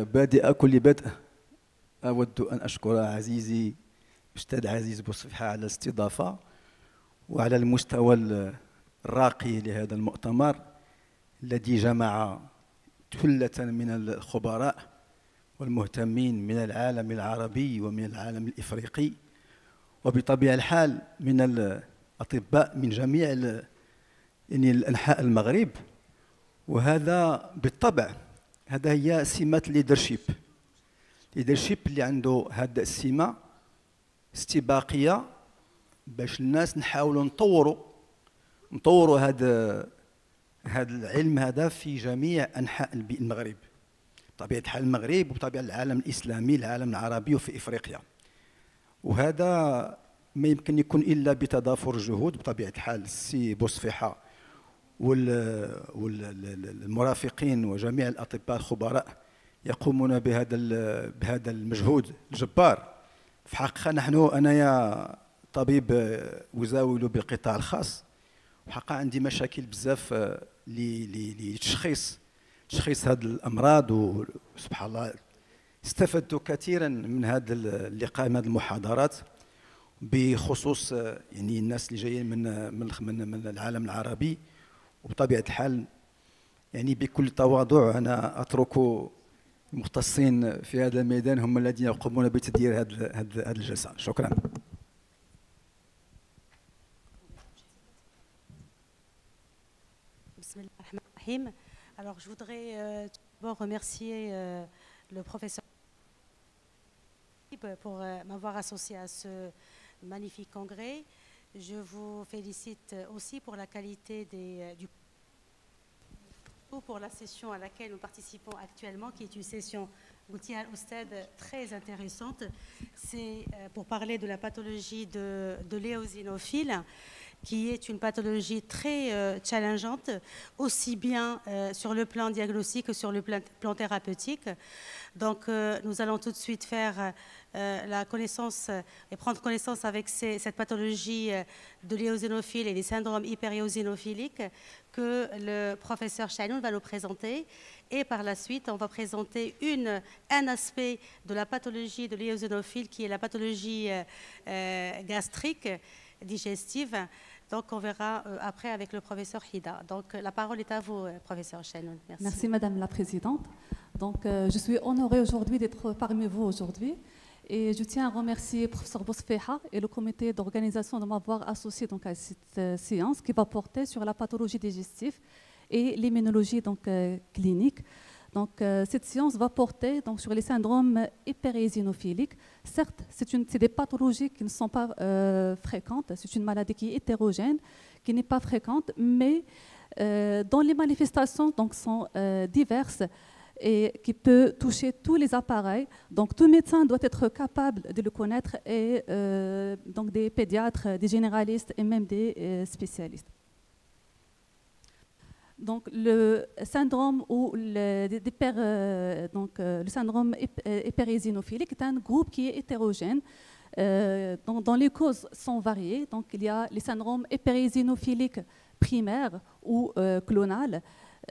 بادئ كل بدء أود أن أشكر عزيزي أستاذ عزيز بوصفحة على الاستضافة وعلى المستوى الراقي لهذا المؤتمر الذي جمع ثلة من الخبراء والمهتمين من العالم العربي ومن العالم الإفريقي، وبطبيعة الحال من الأطباء من جميع يعني الأنحاء المغرب. وهذا بالطبع هذا هي سمة الليدرشيب اللي عنده هذه السمة استباقية باش الناس نحاولوا نطوروا هذا العلم هذا في جميع أنحاء المغرب، بطبيعة الحال المغرب وبطبيعة العالم الإسلامي العالم العربي وفي إفريقيا. وهذا ما يمكن يكون إلا بتضافر الجهود بطبيعة الحال السي بوصفحة والمرافقين وجميع الأطباء الخبراء يقومون بهذا المجهود الجبار. في حقيقة أنايا طبيب أزاول بالقطاع الخاص، وحقا عندي مشاكل بزاف لتشخيص هذه الأمراض، وسبحان الله استفدت كثيرا من هذا اللقاء من هذه المحاضرات بخصوص يعني الناس اللي جايين من العالم العربي. وبطبيعة الحال يعني بكل تواضع أنا أترك المختصين في هذا الميدان هم الذين يقومون بتدير هذه الجلسة. شكرا. بسم الله الرحمن الرحيم. Alors je voudrais d'abord remercier le professeur pour m'avoir associé à ce magnifique congrès. Je vous félicite aussi pour la qualité pour la session à laquelle nous participons actuellement, qui est une session Goutier Al-Oustad très intéressante. C'est pour parler de la pathologie de l'éosinophile, qui est une pathologie très challengeante, aussi bien sur le plan diagnostique que sur le plan thérapeutique. Donc nous allons tout de suite faire la connaissance et prendre connaissance avec cette pathologie de l'éosinophile et des syndromes hyperéosinophiliques que le professeur Chainoun va nous présenter. Et par la suite, on va présenter un aspect de la pathologie de l'éosinophile qui est la pathologie gastrique, digestive. Donc, on verra après avec le professeur Hida. Donc, la parole est à vous, professeur Chainoun. Merci. Merci, Madame la Présidente. Donc, je suis honorée aujourd'hui d'être parmi vous aujourd'hui. Et je tiens à remercier le professeur Bosfeha et le comité d'organisation de m'avoir associé donc, à cette séance qui va porter sur la pathologie digestive et l'immunologie clinique. Donc, cette séance va porter donc, sur les syndromes hyperéosinophiliques. Certes, c'est des pathologies qui ne sont pas fréquentes. C'est une maladie qui est hétérogène, qui n'est pas fréquente, mais dont les manifestations donc, sont diverses et qui peut toucher tous les appareils. Donc, tout médecin doit être capable de le connaître, et donc des pédiatres, des généralistes et même des spécialistes. Donc, le syndrome le syndrome hyperéosinophilique est un groupe qui est hétérogène. Dont les causes sont variées. Donc, il y a les syndromes hyperéosinophiliques primaires ou clonales.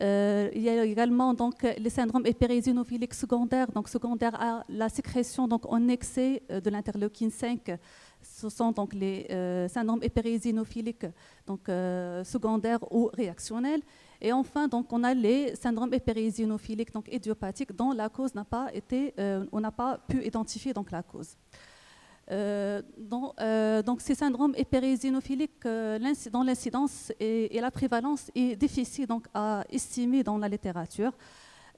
Il y a également donc, les syndromes hyperéosinophiliques secondaires, donc secondaires à la sécrétion donc, en excès de l'interleukine 5. Ce sont donc les syndromes hyperéosinophiliques donc, secondaires ou réactionnels. Et enfin, donc, on a les syndromes hyperéosinophiliques donc, idiopathiques dont la cause n'a pas été, on n'a pas pu identifier donc, la cause. Donc ces syndromes hyperéosinophiliques, dont l'incidence et la prévalence est difficile donc, à estimer dans la littérature.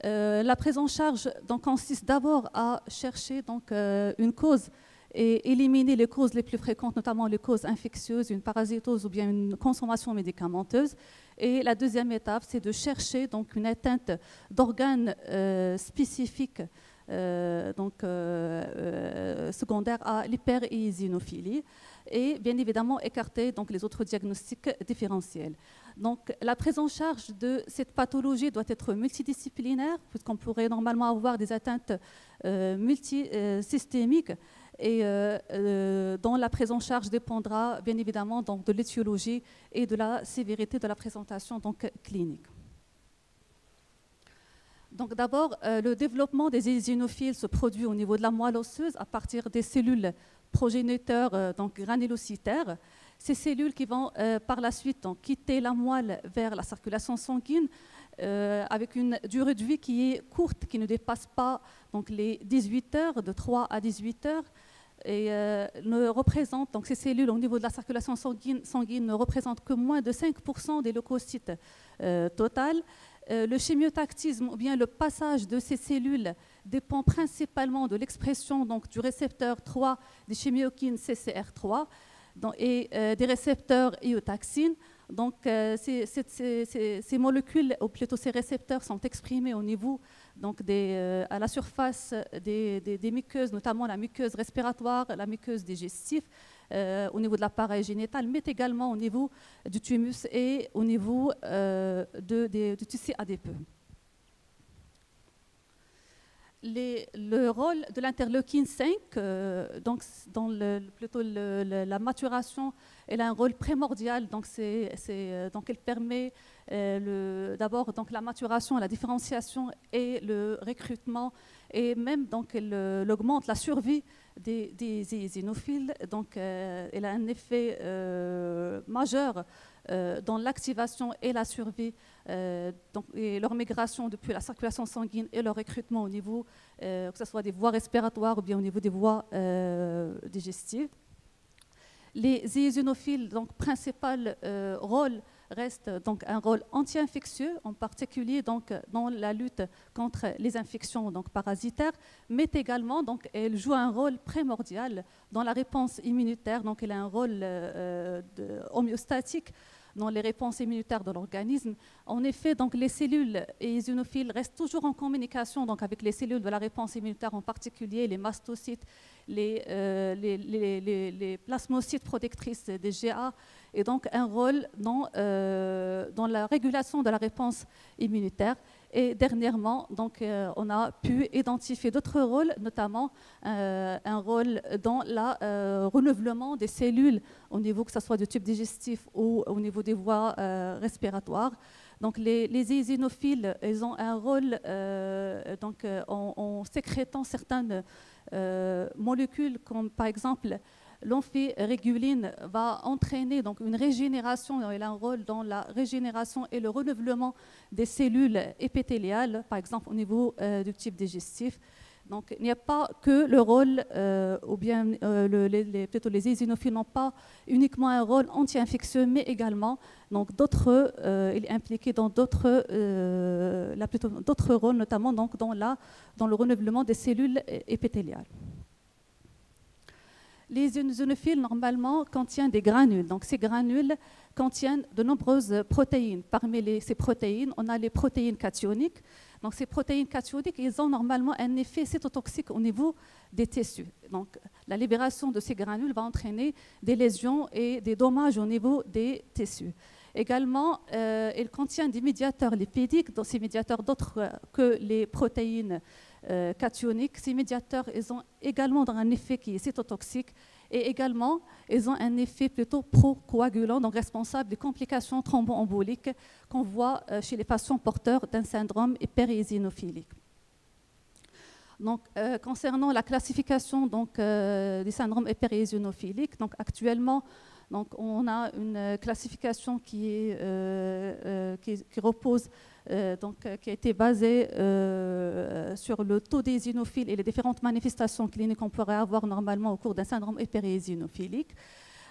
La prise en charge donc, consiste d'abord à chercher donc, une cause et éliminer les causes les plus fréquentes, notamment les causes infectieuses, une parasitose ou bien une consommation médicamenteuse. Et la deuxième étape, c'est de chercher donc, une atteinte d'organes spécifiques secondaire à l'hyperéosinophilie, et bien évidemment écarter donc, les autres diagnostics différentiels. Donc, la prise en charge de cette pathologie doit être multidisciplinaire, puisqu'on pourrait normalement avoir des atteintes multisystémiques, et dont la prise en charge dépendra bien évidemment donc, de l'étiologie et de la sévérité de la présentation donc, clinique. Donc d'abord, le développement des eosinophiles se produit au niveau de la moelle osseuse à partir des cellules progéniteurs donc granulocytaires. Ces cellules qui vont par la suite donc, quitter la moelle vers la circulation sanguine avec une durée de vie qui est courte, qui ne dépasse pas donc, les 18 heures, de 3 à 18 heures, et ne représentent, donc ces cellules au niveau de la circulation sanguine ne représentent que moins de 5% des leucocytes total. Le chimiotactisme ou bien le passage de ces cellules dépend principalement de l'expression donc, du récepteur 3 des chimiokines CCR3 et des récepteurs iotaxine. Donc, ces molécules, ou plutôt ces récepteurs, sont exprimés au niveau, donc à la surface des muqueuses, notamment la muqueuse respiratoire, la muqueuse digestive, au niveau de l'appareil génital, mais également au niveau du thymus et au niveau du tissu adipeux. Le rôle de l'interleukine 5, donc dans la maturation, elle a un rôle primordial. Donc, donc elle permet d'abord la maturation, la différenciation et le recrutement, et même donc elle augmente la survie des eosinophiles. Donc, elle a un effet majeur dans l'activation et la survie, et leur migration depuis la circulation sanguine et leur recrutement au niveau, que ce soit des voies respiratoires ou bien au niveau des voies digestives. Les eosinophiles, donc principal rôle reste donc un rôle anti-infectieux, en particulier donc dans la lutte contre les infections donc parasitaires, mais également donc elle joue un rôle primordial dans la réponse immunitaire. Donc elle a un rôle homéostatique dans les réponses immunitaires de l'organisme. En effet, donc, les cellules eosinophiles restent toujours en communication donc, avec les cellules de la réponse immunitaire, en particulier les mastocytes, les plasmocytes protectrices des GA, et donc un rôle dans la régulation de la réponse immunitaire. Et dernièrement, donc, on a pu identifier d'autres rôles, notamment un rôle dans le renouvellement des cellules au niveau que ce soit du tube digestif ou au niveau des voies respiratoires. Donc, les eosinophiles, ils ont un rôle en sécrétant certaines molécules, comme par exemple l'amphiréguline va entraîner donc une régénération, elle a un rôle dans la régénération et le renouvellement des cellules épithéliales, par exemple au niveau du type digestif. Donc il n'y a pas que le rôle, ou bien plutôt les eosinophiles n'ont pas uniquement un rôle anti-infectieux, mais également donc d'autres, il est impliqué dans d'autres rôles, notamment donc dans le renouvellement des cellules épithéliales. Les eosinophiles, normalement, contiennent des granules. Donc, ces granules contiennent de nombreuses protéines. Parmi ces protéines, on a les protéines cationiques. Donc, ces protéines cationiques, ils ont normalement un effet cytotoxique au niveau des tissus. Donc, la libération de ces granules va entraîner des lésions et des dommages au niveau des tissus. Également, ils contiennent des médiateurs lipidiques, donc ces médiateurs d'autres que les protéines cationiques. Ces médiateurs, ils ont également un effet qui est cytotoxique, et également, ils ont un effet plutôt procoagulant, donc responsable des complications thromboemboliques qu'on voit chez les patients porteurs d'un syndrome hyperéosinophilique. Donc, concernant la classification donc, des syndromes hyperéosinophiliques, donc actuellement, donc, on a une classification qui repose, qui a été basée sur le taux d'éosinophiles et les différentes manifestations cliniques qu'on pourrait avoir normalement au cours d'un syndrome hyperéosinophilique.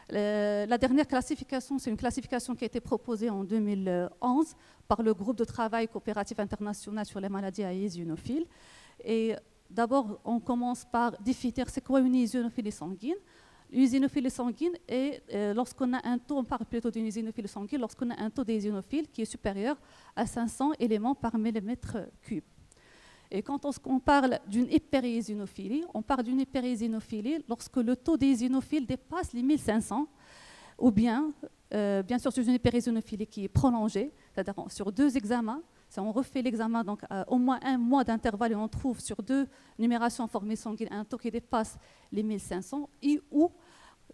La dernière classification, c'est une classification qui a été proposée en 2011 par le groupe de travail coopératif international sur les maladies à eosinophiles. Et d'abord, on commence par définir c'est quoi une eosinophilie sanguine. L'eosinophilie sanguine est lorsqu'on a un taux, on parle plutôt d'une eosinophilie sanguine, lorsqu'on a un taux d'éosinophiles qui est supérieur à 500 éléments par millimètre cube. Et quand on parle d'une hyperéosinophilie, on parle d'une hyperéosinophilie lorsque le taux d'éosinophiles dépasse les 1500, ou bien, bien sûr, sur une hyperéosinophilie qui est prolongée, c'est-à-dire sur 2 examens. Si on refait l'examen, donc au moins 1 mois d'intervalle, et on trouve sur 2 numérations formées sanguines un taux qui dépasse les 1500, ou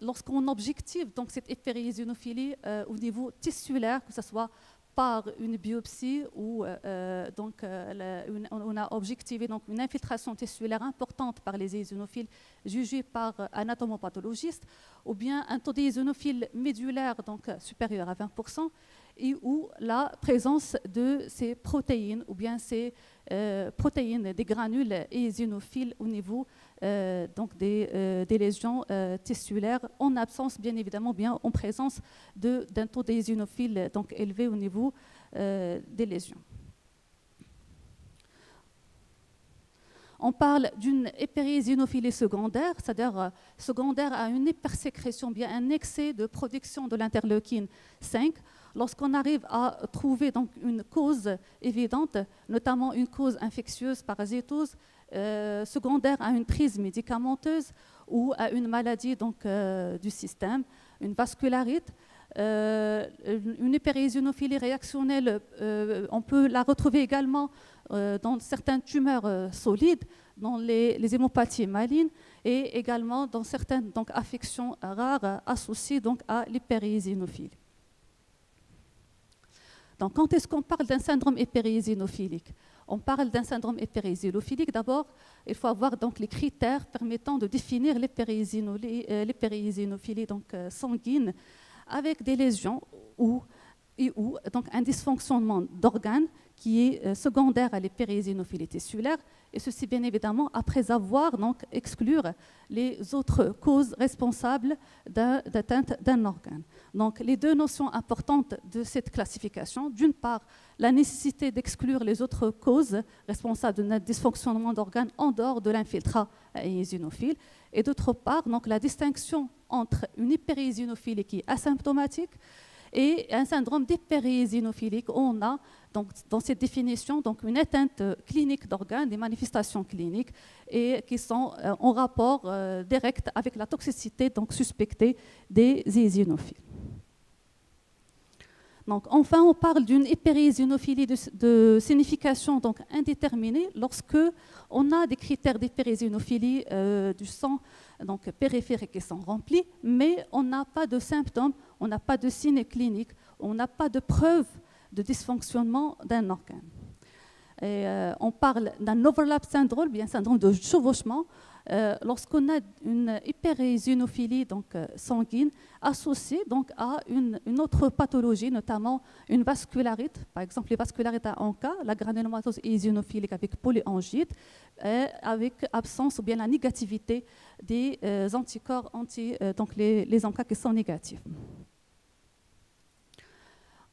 lorsqu'on objective donc, cette hyperéosinophilie au niveau tissulaire, que ce soit par une biopsie où on a objectivé donc, une infiltration tissulaire importante par les eosinophiles jugés par anatomopathologiste, ou bien un taux d'éosinophiles médulaire donc, supérieur à 20%, et où la présence de ces protéines, ou bien ces protéines des granules eosinophiles au niveau donc des lésions tissulaires, en absence bien évidemment, bien en présence d'un taux d'éosinophiles donc élevé au niveau des lésions. On parle d'une hyperéosinophilie secondaire, c'est-à-dire secondaire à une hypersécrétion, bien un excès de production de l'interleukine 5. Lorsqu'on arrive à trouver donc une cause évidente, notamment une cause infectieuse, parasitose, secondaire à une prise médicamenteuse ou à une maladie donc, du système, une vascularite, une hyperéosinophilie réactionnelle, on peut la retrouver également dans certaines tumeurs solides, dans les hémopathies malignes et également dans certaines donc, affections rares associées donc, à l'hyperéosinophilie. Donc, quand est-ce qu'on parle d'un syndrome hyperéosinophilique? On parle d'un syndrome hyperéosinophilique. D'abord, il faut avoir donc, les critères permettant de définir l'hyperéosinophilie sanguine avec des lésions ou donc, un dysfonctionnement d'organes qui est secondaire à l'hyperéosinophilie tissulaire, et ceci bien évidemment après avoir donc, exclure les autres causes responsables d'atteinte d'un organe. Donc les deux notions importantes de cette classification, d'une part la nécessité d'exclure les autres causes responsables d'un dysfonctionnement d'organes en dehors de l'infiltrat éosinophile, et d'autre part donc, la distinction entre une hyperéosinophilie qui est asymptomatique et un syndrome d'hyperéosinophilique où on a donc, dans cette définition donc, une atteinte clinique d'organes, des manifestations cliniques et qui sont en rapport direct avec la toxicité donc, suspectée des eosinophiles. Donc, enfin, on parle d'une hyperéosinophilie de signification donc, indéterminée lorsque on a des critères d'hyperéosinophilie du sang donc, périphérique qui sont remplis, mais on n'a pas de symptômes, on n'a pas de signes cliniques, on n'a pas de preuve de dysfonctionnement d'un organe. Et, on parle d'un overlap syndrome, bien syndrome de chevauchement, lorsqu'on a une hyperéosinophilie donc, sanguine associée donc, à une autre pathologie, notamment une vascularite, par exemple les vascularites à ANCA, la granulomatose eosinophilique avec polyangite, avec absence ou bien la négativité des anticorps donc les ANCA qui sont négatifs.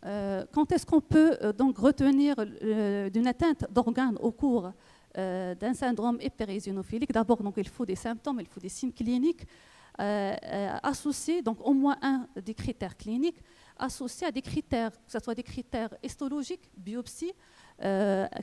Quand est-ce qu'on peut donc retenir d'une atteinte d'organes au cours d'un syndrome hyperéosinophilique? D'abord, donc, il faut des symptômes, il faut des signes cliniques associés, donc au moins un des critères cliniques, associés à des critères, que ce soit des critères histologiques, biopsie,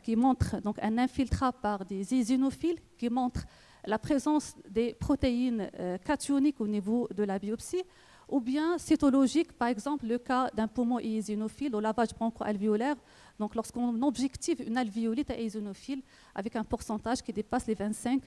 qui montrent donc, un infiltrat par des eosinophiles, qui montrent la présence des protéines cationiques au niveau de la biopsie, ou bien cytologique, par exemple le cas d'un poumon eosinophile au lavage broncho-alvéolaire, donc lorsqu'on objective une alvéolite à eosinophile avec un pourcentage qui dépasse les 25%.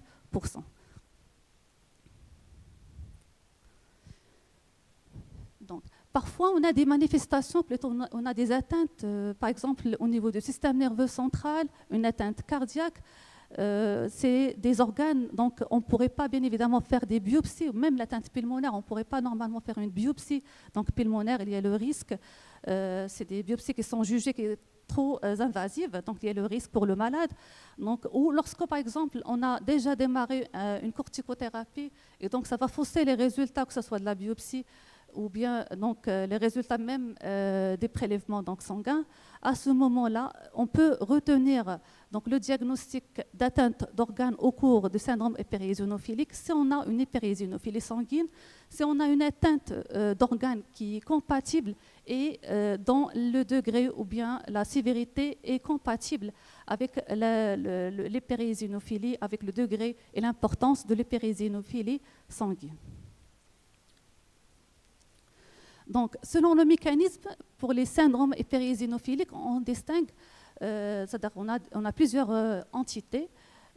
Donc, parfois, on a des manifestations, plutôt on a des atteintes, par exemple au niveau du système nerveux central, une atteinte cardiaque. C'est des organes, donc on ne pourrait pas bien évidemment faire des biopsies, ou même l'atteinte pulmonaire, on ne pourrait pas normalement faire une biopsie. Donc pulmonaire, il y a le risque, c'est des biopsies qui sont jugées trop invasives, donc il y a le risque pour le malade. Donc, ou lorsque par exemple on a déjà démarré une corticothérapie, et donc ça va fausser les résultats, que ce soit de la biopsie, ou bien donc, les résultats même des prélèvements donc, sanguins, à ce moment-là, on peut retenir donc, le diagnostic d'atteinte d'organes au cours du syndrome hyperéosinophilique si on a une hyperéosinophilie sanguine, si on a une atteinte d'organes qui est compatible et dont le degré ou bien la sévérité est compatible avec l'hyperéosinophilie, avec le degré et l'importance de l'hyperéosinophilie sanguine. Donc, selon le mécanisme, pour les syndromes hyperéosinophiliques, on distingue, c'est-à-dire on a plusieurs entités.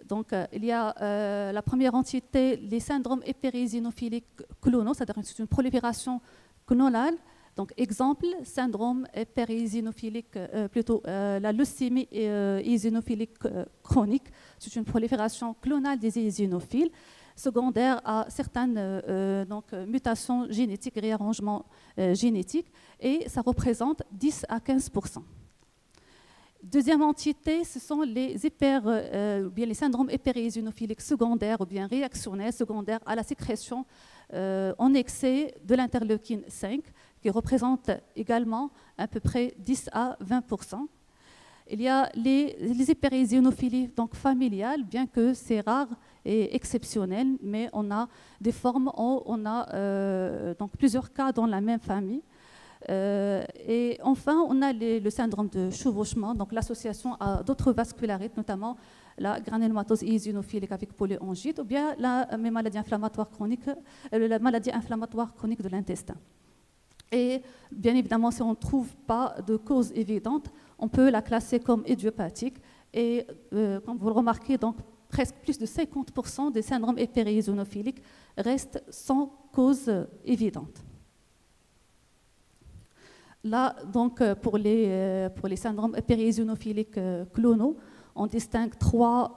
Donc, il y a la première entité, les syndromes hyperéosinophiliques clonaux, c'est-à-dire c'est une prolifération clonale. Donc, exemple, syndrome péri-eosinophilique, plutôt la leucémie eosinophilique chronique. C'est une prolifération clonale des eosinophiles secondaire à certaines mutations génétiques, réarrangements génétiques, et ça représente 10 à 15%. Deuxième entité, ce sont les syndromes hyperéosinophiliques secondaires ou bien réactionnels secondaires à la sécrétion en excès de l'interleukine 5, qui représente également à peu près 10 à 20%. Il y a les hyperéosinophilies donc familiales, bien que c'est rare et exceptionnel, mais on a des formes, on a donc plusieurs cas dans la même famille. Et enfin, on a le syndrome de chevauchement, donc l'association à d'autres vascularites, notamment la granulomatose eosinophilique avec polyangite, ou bien la maladie inflammatoire chronique de l'intestin. Et bien évidemment, si on ne trouve pas de cause évidente, on peut la classer comme idiopathique. Et comme vous le remarquez, donc, presque plus de 50% des syndromes hyperéosinophiliques restent sans cause évidente. Là, donc, pour les syndromes hyperéosinophiliques clonaux, on distingue trois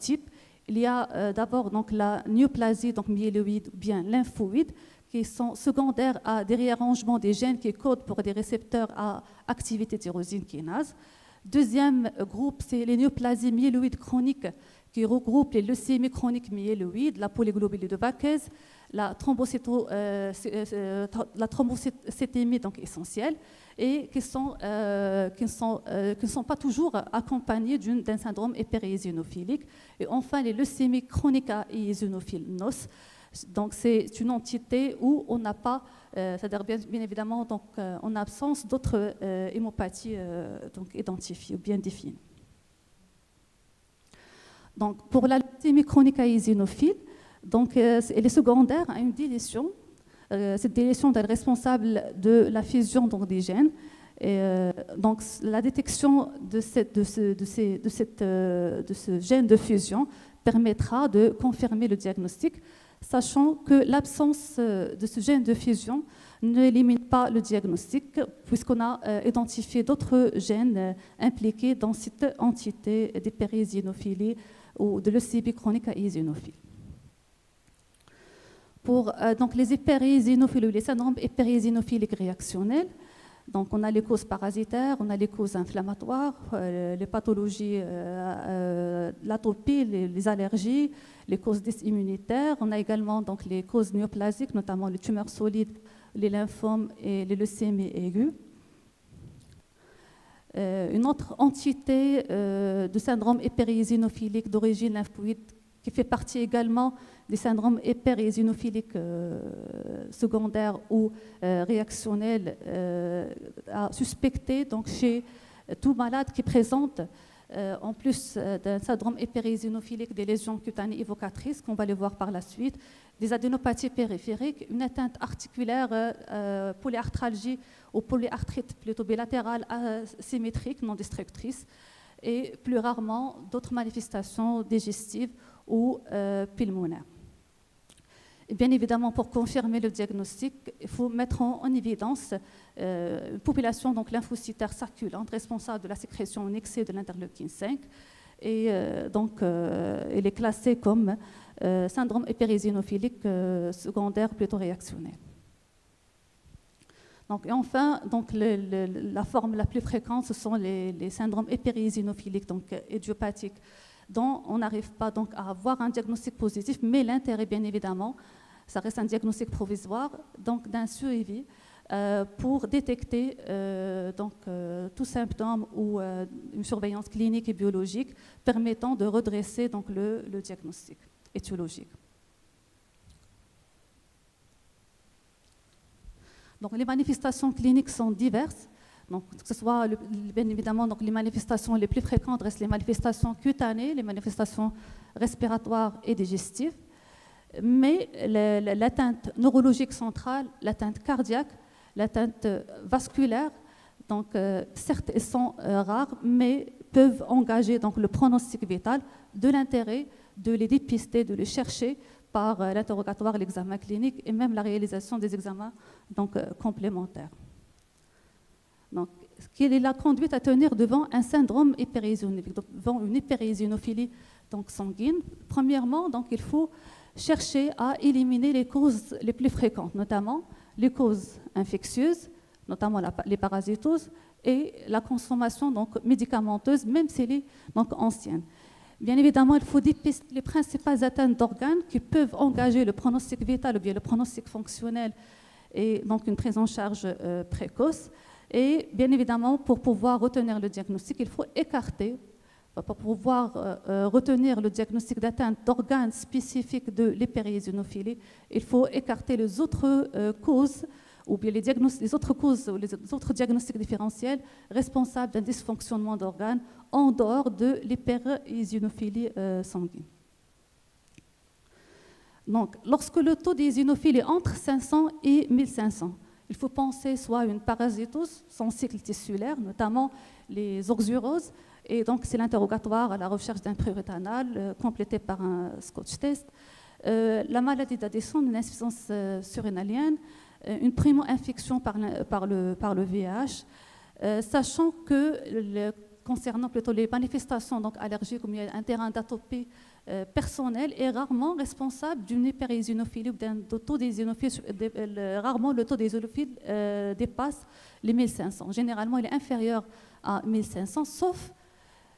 types. Il y a d'abord la néoplasie, donc myéloïde ou bien lymphoïde, qui sont secondaires à des réarrangements des gènes qui codent pour des récepteurs à activité tyrosine kinase. Deuxième groupe, c'est les néoplasies myéloïdes chroniques qui regroupent les leucémies chroniques myéloïdes, la polyglobulie de Backes, la thrombocytémie donc essentielle, et qui ne sont pas toujours accompagnées d'un syndrome hyperéosinophilique. Et enfin, les leucémies chroniques à eosinophiles NOS. Donc, c'est une entité où on n'a pas, c'est-à-dire bien évidemment, donc, en absence d'autres hémopathies donc identifiées ou bien définies. Donc, pour la leucémie chronique à eosinophile, donc, elle est secondaire à une délétion. Cette délétion est responsable de la fusion donc, des gènes. Donc, la détection de ce gène de fusion permettra de confirmer le diagnostic, sachant que l'absence de ce gène de fusion n'élimine pas le diagnostic, puisqu'on a identifié d'autres gènes impliqués dans cette entité d'hyperéosinophilie ou de leucémie chronique à eosinophilie. Pour donc les hyperéosinophiles ou les syndromes hyperéosinophiliques réactionnels, donc on a les causes parasitaires, on a les causes inflammatoires, les pathologies, l'atopie, les allergies, les causes dysimmunitaires. On a également donc les causes néoplasiques, notamment les tumeurs solides, les lymphomes et les leucémies aiguës. Une autre entité de syndrome hyperéosinophilique d'origine lymphoïde qui fait partie également des syndromes hyperéosinophiliques secondaires ou réactionnels à suspecter donc, chez tout malade qui présente, en plus d'un syndrome hyperéosinophilique, des lésions cutanées évocatrices, qu'on va les voir par la suite, des adénopathies périphériques, une atteinte articulaire, polyarthralgie ou polyarthrite plutôt bilatérale asymétrique, non destructrice, et plus rarement d'autres manifestations digestives ou pulmonaires. Et bien évidemment, pour confirmer le diagnostic, il faut mettre en évidence une population donc, lymphocytaire circulante responsable de la sécrétion en excès de l'interleukine 5. Et donc, elle est classée comme syndrome hyperéosinophilique secondaire plutôt réactionnel. Donc, et enfin, donc, la forme la plus fréquente, ce sont les syndromes hyperéosinophiliques, donc idiopathiques, dont on n'arrive pas donc, à avoir un diagnostic positif, mais l'intérêt, bien évidemment, ça reste un diagnostic provisoire, donc d'un suivi pour détecter tout symptôme ou une surveillance clinique et biologique permettant de redresser donc, le diagnostic étiologique. Donc, les manifestations cliniques sont diverses. Donc, que ce soit, bien évidemment, donc, les manifestations les plus fréquentes restent les manifestations cutanées, les manifestations respiratoires et digestives. Mais l'atteinte neurologique centrale, l'atteinte cardiaque, l'atteinte vasculaire, donc, certes, elles sont rares, mais peuvent engager donc, le pronostic vital, de l'intérêt de les dépister, de les chercher par l'interrogatoire, l'examen clinique et même la réalisation des examens donc, complémentaires. Donc, qui l'a conduite à tenir devant un syndrome hyperéosinophilique, devant une hyperéosinophilie donc sanguine. Premièrement, donc, il faut chercher à éliminer les causes les plus fréquentes, notamment les causes infectieuses, notamment les parasitoses, et la consommation donc, médicamenteuse, même si elle est donc, ancienne. Bien évidemment, il faut dépister les principales atteintes d'organes qui peuvent engager le pronostic vital ou bien le pronostic fonctionnel et donc une prise en charge précoce. Et bien évidemment, pour pouvoir retenir le diagnostic, il faut écarter, pour pouvoir retenir le diagnostic d'atteinte d'organes spécifiques de l'hyperéosinophilie, il faut écarter les autres causes ou bien les autres causes ou les autres diagnostics différentiels responsables d'un dysfonctionnement d'organes en dehors de l'hyperéosinophilie sanguine. Donc, lorsque le taux d'éosinophilie est entre 500 et 1500, il faut penser soit à une parasitose, son cycle tissulaire, notamment les oxuroses, et donc c'est l'interrogatoire à la recherche d'un pruritanal complété par un Scotch test, la maladie d'Addison, une insuffisance surrénalienne, une primo-infection par le VIH, sachant que concernant plutôt les manifestations donc allergiques ou bien un terrain d'atopie personnel est rarement responsable d'une hyperéosinophilie ou d'un taux d'éosinophilie. Rarement le taux d'éosinophilie dépasse les 1500. Généralement, il est inférieur à 1500, sauf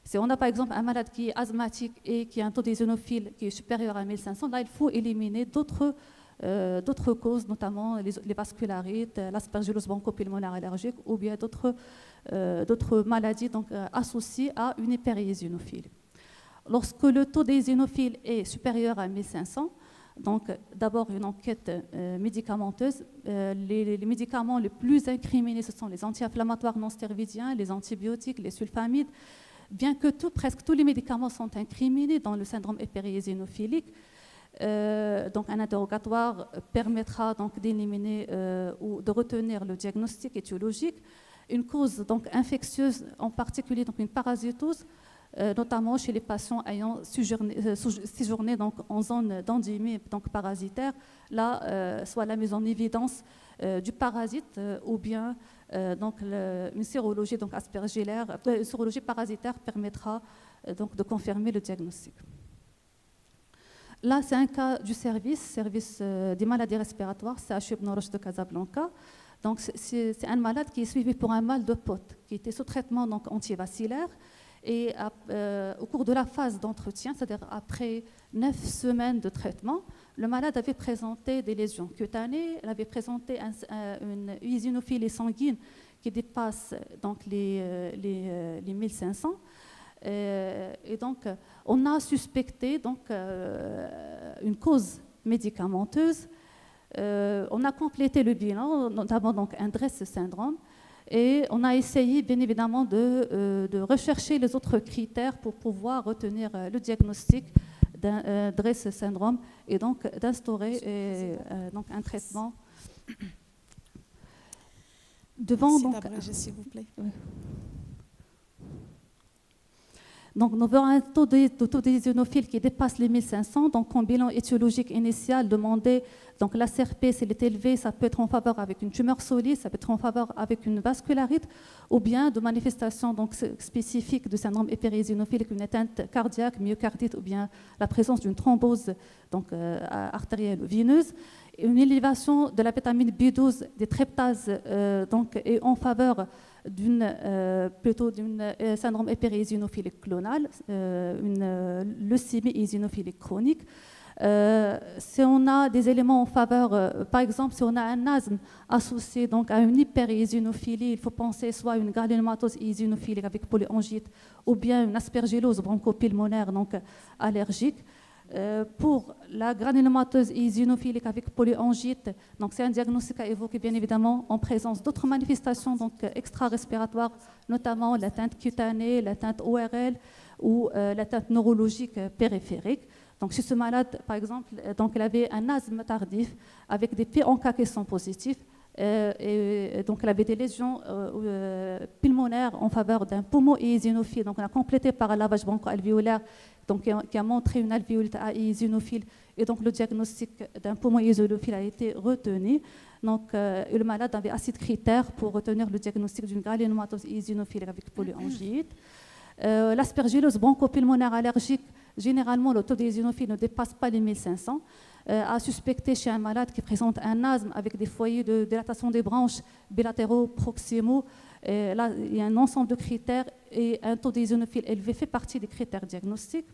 si on a par exemple un malade qui est asthmatique et qui a un taux d'éosinophile qui est supérieur à 1500. Là, il faut éliminer d'autres causes, notamment les vascularites, l'aspergillose bronchopulmonaire allergique ou bien d'autres maladies donc, associées à une hyperéosinophilie. Lorsque le taux d'éosinophile est supérieur à 1500, donc d'abord une enquête médicamenteuse. Les médicaments les plus incriminés, ce sont les anti-inflammatoires non stéroïdiens, les antibiotiques, les sulfamides. Bien que presque tous les médicaments sont incriminés dans le syndrome hyperéosinophilique, donc un interrogatoire permettra donc d'éliminer ou de retenir le diagnostic étiologique. Une cause donc infectieuse, en particulier donc une parasitose, notamment chez les patients ayant séjourné donc en zone d'endémie donc parasitaire, là soit la mise en évidence du parasite ou bien donc une sérologie donc aspergillaire, une sérologie parasitaire permettra donc de confirmer le diagnostic. Là, c'est un cas du service des maladies respiratoires, CHU Ibn Rushd de Casablanca. Donc, c'est un malade qui est suivi pour un mal de Pott, qui était sous traitement donc antivacillaire. Et au cours de la phase d'entretien, c'est-à-dire après 9 semaines de traitement, le malade avait présenté des lésions cutanées, il avait présenté une eosinophilie sanguine qui dépasse donc les 1500. Et donc, on a suspecté donc, une cause médicamenteuse. On a complété le bilan, notamment donc, un DRESS syndrome. Et on a essayé, bien évidemment, de rechercher les autres critères pour pouvoir retenir le diagnostic d'un DRESS syndrome et donc d'instaurer donc un traitement devant. Merci, donc, s'il vous plaît. Donc, nous avons un taux d'éosinophile qui dépasse les 1500. Donc, en bilan étiologique initial demandé, donc la CRP, s'il est élevé, ça peut être en faveur avec une tumeur solide, ça peut être en faveur avec une vascularite, ou bien de manifestations donc, spécifiques du syndrome hyperéosinophilique, une atteinte cardiaque, myocardite, ou bien la présence d'une thrombose donc, artérielle ou veineuse. Une élévation de la vitamine B12 des tryptases donc, est en faveur plutôt d'une syndrome hyperéosinophilique clonale, une leucémie éosinophilique chronique. Si on a des éléments en faveur, par exemple, si on a un asthme associé donc, à une hyperéosinophilie, il faut penser soit à une granulomatose éosinophilique avec polyangite ou bien une aspergillose bronchopulmonaire donc allergique. Pour la granulomatose éosinophilique avec polyangite, donc c'est un diagnostic à évoquer bien évidemment en présence d'autres manifestations donc extra-respiratoires, notamment l'atteinte cutanée, l'atteinte ORL ou l'atteinte neurologique périphérique. Donc chez ce malade, par exemple, donc il avait un asthme tardif avec des PNK qui sont positifs. Et donc, elle avait des lésions pulmonaires en faveur d'un poumon éosinophile. Donc, on a complété par un lavage broncho-alvéolaire qui a montré une alvéolite éosinophile. Et donc, le diagnostic d'un poumon éosinophile a été retenu. Donc, le malade avait assez de critères pour retenir le diagnostic d'une granulomatose eosinophilique avec polyangite. L'aspergillose bronchopulmonaire allergique, généralement, le taux d'éosinophile ne dépasse pas les 1500. À suspecter chez un malade qui présente un asthme avec des foyers de dilatation des branches bilatéraux proximaux. Là, il y a un ensemble de critères et un taux d'éosinophile élevé fait partie des critères diagnostiques.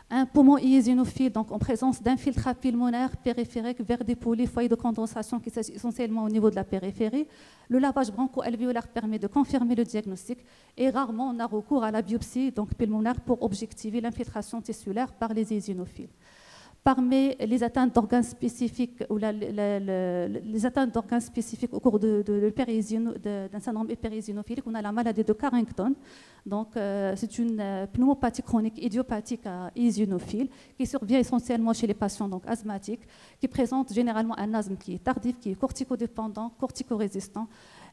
Un poumon eosinophile, donc en présence d'infiltrats pulmonaires périphériques vers des polypes, foyers de condensation qui s'agit essentiellement au niveau de la périphérie. Le lavage broncho-alvéolaire permet de confirmer le diagnostic et rarement on a recours à la biopsie donc pulmonaire pour objectiver l'infiltration tissulaire par les eosinophiles. Parmi les atteintes d'organes spécifiques ou les atteintes d'organes spécifiques au cours d'un syndrome hyperéosinophilique, on a la maladie de Carrington. Donc, c'est une pneumopathie chronique idiopathique à eosinophile qui survient essentiellement chez les patients donc, asthmatiques, qui présentent généralement un asthme qui est tardif, qui est corticodépendant, corticorésistant,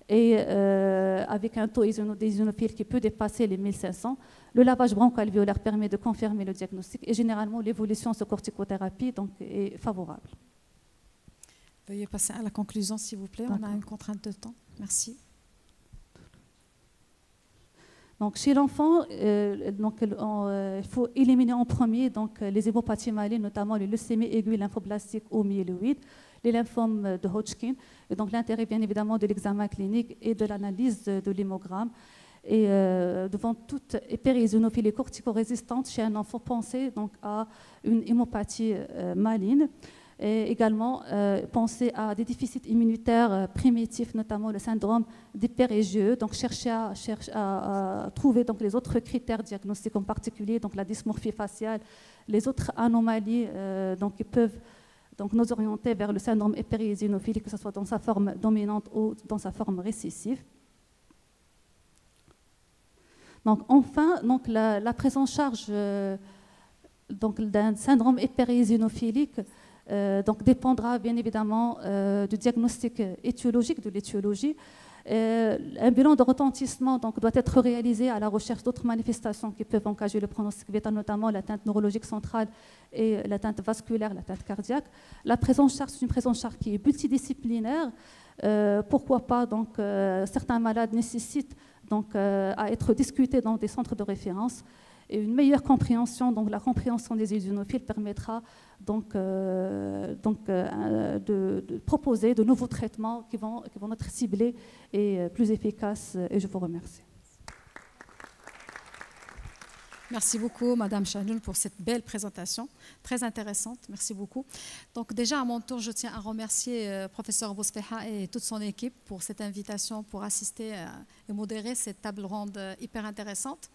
et avec un taux d'éosinophile qui peut dépasser les 1500. Le lavage broncho-alvéolaire permet de confirmer le diagnostic et généralement l'évolution sous corticothérapie donc, est favorable. Veuillez passer à la conclusion s'il vous plaît, on a une contrainte de temps. Merci. Donc, chez l'enfant, il faut éliminer en premier donc, les hémopathies malignes, notamment les leucémies aiguës lymphoblastiques ou myéloïdes, les lymphomes de Hodgkin. Et donc, l'intérêt, bien évidemment, de l'examen clinique et de l'analyse de l'hémogramme. Et devant toute hyperéosinophilie corticorésistante chez un enfant, pensez donc à une hémopathie maligne. Et également, penser à des déficits immunitaires primitifs, notamment le syndrome d'hyper-IgE. Donc, chercher à trouver donc, les autres critères diagnostiques, en particulier donc, la dysmorphie faciale, les autres anomalies donc, qui peuvent donc, nous orienter vers le syndrome hyperéosinophilique, que ce soit dans sa forme dominante ou dans sa forme récessive. Donc, enfin, donc, la prise en charge d'un syndrome hyperéosinophilique donc dépendra bien évidemment du diagnostic étiologique, de l'étiologie. Un bilan de retentissement donc, doit être réalisé à la recherche d'autres manifestations qui peuvent engager le pronostic vital, notamment l'atteinte neurologique centrale et l'atteinte vasculaire, l'atteinte cardiaque. La prise en charge, c'est une prise en charge qui est multidisciplinaire. Pourquoi pas donc, certains malades nécessitent donc, à être discutés dans des centres de référence. Et une meilleure compréhension, donc la compréhension des eosinophiles permettra donc, de proposer de nouveaux traitements qui vont être ciblés et plus efficaces. Et je vous remercie. Merci beaucoup, Madame Chahnoun, pour cette belle présentation, très intéressante. Merci beaucoup. Donc déjà, à mon tour, je tiens à remercier professeur Bousfeha et toute son équipe pour cette invitation, pour assister et modérer cette table ronde hyper intéressante.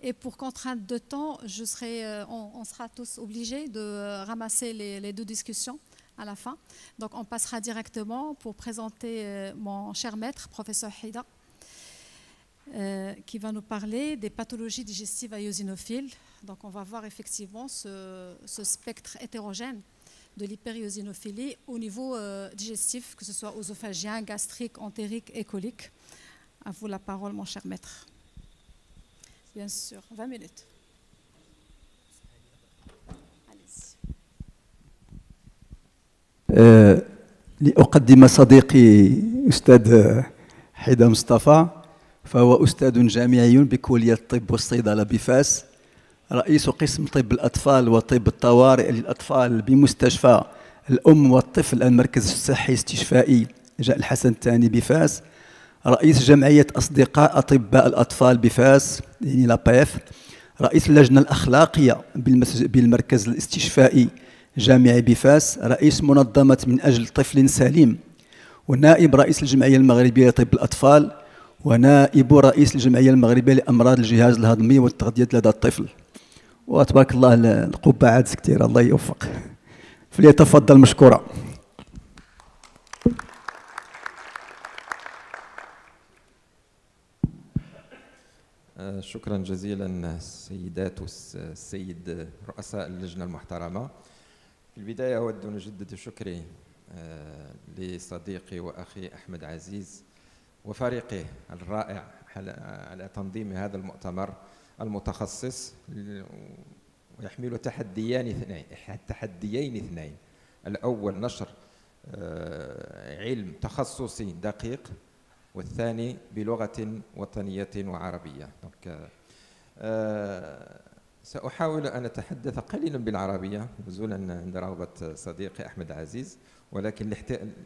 Et pour contrainte de temps, on sera tous obligés de ramasser les deux discussions à la fin. Donc on passera directement pour présenter mon cher maître, professeur Hida, qui va nous parler des pathologies digestives à eosinophiles. Donc on va voir effectivement ce spectre hétérogène de l'hyperéosinophilie au niveau digestif, que ce soit œsophagien, gastrique, entérique et colique. À vous la parole, mon cher maître. Bien sûr, 20 minutes. Allez-y. لأقدم صديقي أستاذ حيدة مصطفى، فهو أستاذ جامعي بكلية الطب والصيدلة بفاس، رئيس قسم طب الأطفال وطب الطوارئ للأطفال بمستشفى الأم والطفل المركز الصحي استشفائي جاء الحسن الثاني بفاس، رئيس جمعية أصدقاء أطباء الأطفال بفاس يعني لابيف، رئيس اللجنة الأخلاقية بالمركز الاستشفائي جامعي بفاس، رئيس منظمة من أجل طفل سليم، ونائب رئيس الجمعية المغربية لطب الأطفال، ونائب رئيس الجمعية المغربية لأمراض الجهاز الهضمي والتغذية لدى الطفل. وتبارك الله القبعات كثيرة، الله يوفق. فليتفضل مشكورا. شكرا جزيلا السيدات والسيد رؤساء اللجنة المحترمة. في البداية أود أن أجدد شكري لصديقي وأخي أحمد عزيز وفريقه الرائع على تنظيم هذا المؤتمر المتخصص ويحمل تحديين اثنين. الأول نشر علم تخصصي دقيق، والثاني بلغة وطنية وعربية. سأحاول أن أتحدث قليلا بالعربية نزولا عند رغبة صديقي أحمد عزيز، ولكن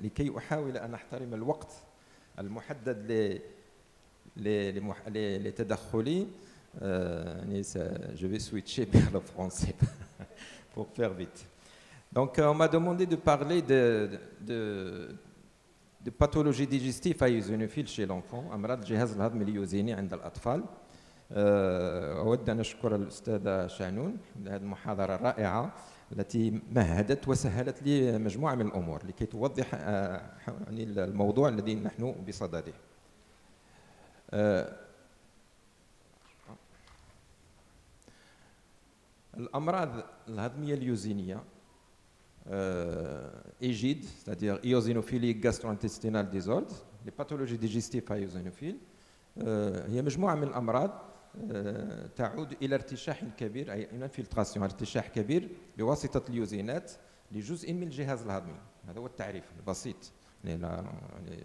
لكي أحاول أن أحترم الوقت المحدد لتدخلي، يعني je vais switcher vers le français pour faire vite. Donc on m'a demandé de parler de pathologie digestive à eosinophile chez l'enfant، أمراض الجهاز الهضمي اليوزيني عند الأطفال. أود أن أشكر الأستاذة شعنون لهذه المحاضرة الرائعة التي مهدت وسهلت لي مجموعة من الأمور لكي توضح يعني الموضوع الذي نحن بصدده. الأمراض الهضمية اليوزينية EGID, c'est-à-dire eosinophilic gastro-intestinal disorder, les pathologies digestives à eosinophile، هي مجموعة من الأمراض تعود إلى ارتشاح كبير، أي انفلتراسيون، ارتشاح كبير بواسطة اليوزينات لجزء من الجهاز الهضمي. هذا هو التعريف البسيط. يعني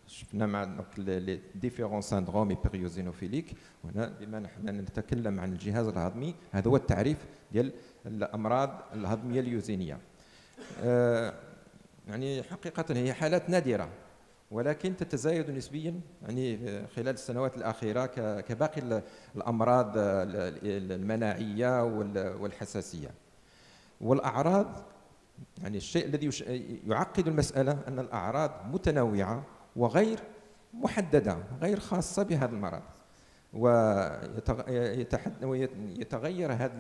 شفنا مع لي ديفيرون ساندروم بيريوزينوفيليك، وهنا بما نحن نتكلم عن الجهاز الهضمي هذا هو التعريف ديال الأمراض الهضمية اليوزينية. يعني حقيقة هي حالات نادرة ولكن تتزايد نسبيا يعني خلال السنوات الأخيرة كباقي الأمراض المناعية والحساسية. والأعراض يعني الشيء الذي يعقد المسألة أن الأعراض متنوعة وغير محددة، غير خاصة بهذا المرض، ويتغير هذه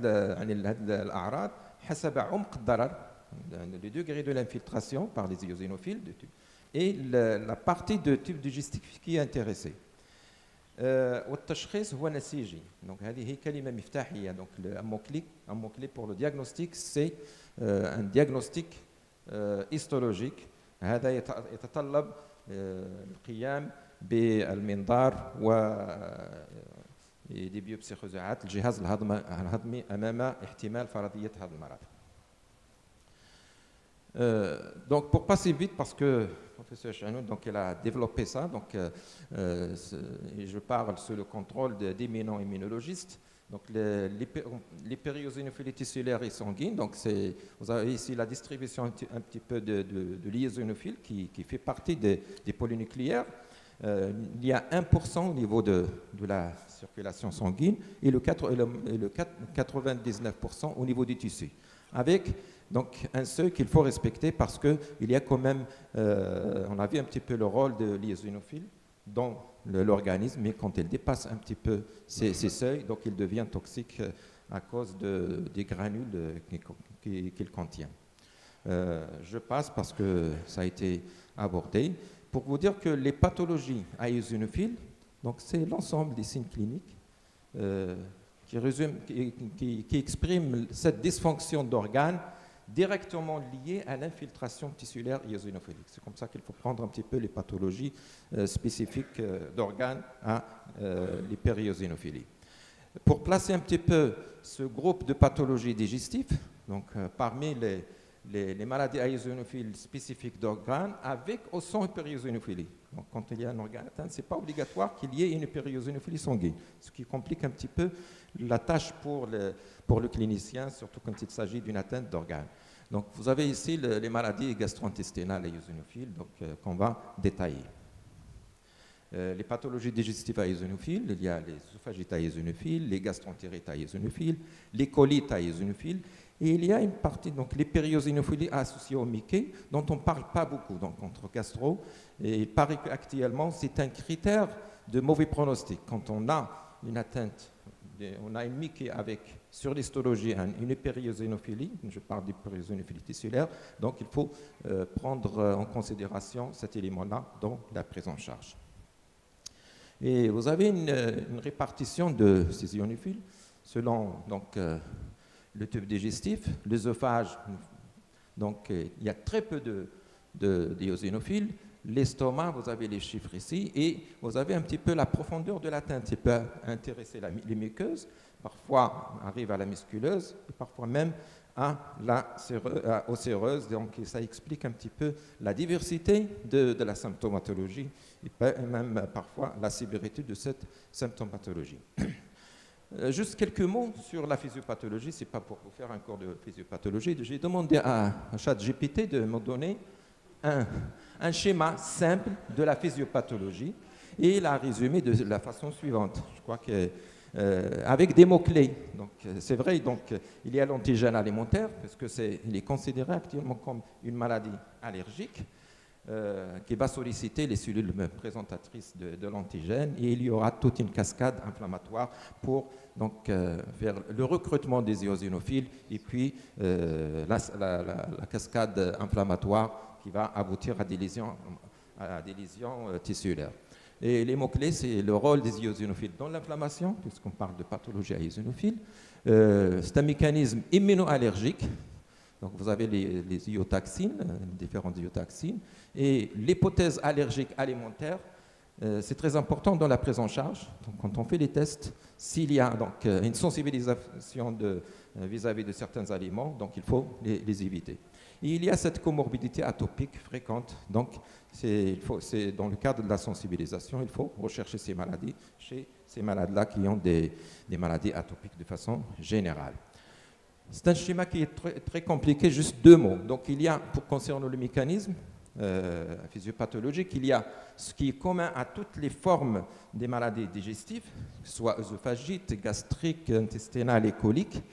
الأعراض حسب عمق الضرر، le degré de l'infiltration par les eosinophiles et la partie de type digestif qui est intéressée. والتشخيص هو نسيجي، donc هذه هي كلمة مفتاحية. donc un mot-clé pour le diagnostic c'est un diagnostic histologique. هذا يتطلب القيام بالمنظار و دي بيوبسي خزعات الجهاز الهضمي أمام احتمال فرضية هذا المرض. Donc pour passer vite, parce que professeur Chanoun, donc elle a développé ça, donc je parle sous le contrôle d'éminents immunologistes. Donc les périosinophilies tissulaires et sanguines, donc vous avez ici la distribution un petit peu de l'éosinophiles qui fait partie des polynucléaires. Il y a 1% au niveau de la circulation sanguine et le 99% au niveau du tissu. Avec donc un seuil qu'il faut respecter parce qu'il y a quand même, on a vu un petit peu le rôle de l'éosinophile dans l'organisme, mais quand il dépasse un petit peu ces seuils, donc il devient toxique à cause des granules qu'il contient. Je passe parce que ça a été abordé. Pour vous dire que les pathologies à eosinophiles, donc c'est l'ensemble des signes cliniques qui expriment cette dysfonction d'organes directement liées à l'infiltration tissulaire eosinophilique. C'est comme ça qu'il faut prendre un petit peu les pathologies spécifiques d'organes à l'hypereosinophile. Pour placer un petit peu ce groupe de pathologies digestives, donc parmi les maladies eosinophiles spécifiques d'organes avec ou sans hypereosinophilie. Donc quand il y a un organe atteint, ce n'est pas obligatoire qu'il y ait une hypereosinophilie sanguine, ce qui complique un petit peu la tâche pour le clinicien, surtout quand il s'agit d'une atteinte d'organes. Donc vous avez ici les maladies gastro-intestinales eosinophiles qu'on va détailler. Les pathologies digestives eosinophiles, il y a les œsophagites eosinophiles, les gastroentérites eosinophiles, les colites eosinophiles, et il y a une partie, donc les périosinophilies associées au Mickey, dont on ne parle pas beaucoup, donc entre gastro, et il paraît qu'actuellement c'est un critère de mauvais pronostic. Quand on a une atteinte, on a une Mickey avec, sur l'histologie, une périosinophilie, je parle d'hypereosinophilie tissulaire, donc il faut prendre en considération cet élément-là dans la prise en charge. Et vous avez une répartition de ces ionophiles selon donc, le tube digestif, l'œsophage. Donc il y a très peu d'éosinophiles. L'estomac, vous avez les chiffres ici, et vous avez un petit peu la profondeur de l'atteinte. Il peut intéresser les muqueuses, parfois arrive à la musculeuse, et parfois même aux séreuses. Donc, ça explique un petit peu la diversité de la symptomatologie et même parfois la sévérité de cette symptomatologie. Juste quelques mots sur la physiopathologie. Ce n'est pas pour vous faire un cours de physiopathologie. J'ai demandé à ChatGPT de me donner un schéma simple de la physiopathologie et il a résumé de la façon suivante. Je crois que avec des mots-clés. Donc, c'est vrai, donc, il y a l'antigène alimentaire, parce qu'il est considéré actuellement comme une maladie allergique qui va solliciter les cellules présentatrices de l'antigène et il y aura toute une cascade inflammatoire pour donc, faire le recrutement des eosinophiles et puis la cascade inflammatoire qui va aboutir à des lésions tissulaires. Et les mots-clés, c'est le rôle des eosinophiles dans l'inflammation, puisqu'on parle de pathologie à eosinophile. C'est un mécanisme immunoallergique. Donc vous avez les iotaxines, différentes iotaxines. Et l'hypothèse allergique alimentaire, c'est très important dans la prise en charge. Donc, quand on fait les tests, s'il y a donc, une sensibilisation vis-à-vis de certains aliments, donc il faut les éviter. Et il y a cette comorbidité atopique fréquente. Donc, c'est dans le cadre de la sensibilisation, il faut rechercher ces maladies chez ces malades-là qui ont des maladies atopiques de façon générale. C'est un schéma qui est très, très compliqué, juste deux mots. Donc, il y a, concernant le mécanisme physiopathologique, il y a ce qui est commun à toutes les formes des maladies digestives, soit œsophagite, gastrique, intestinale et colique.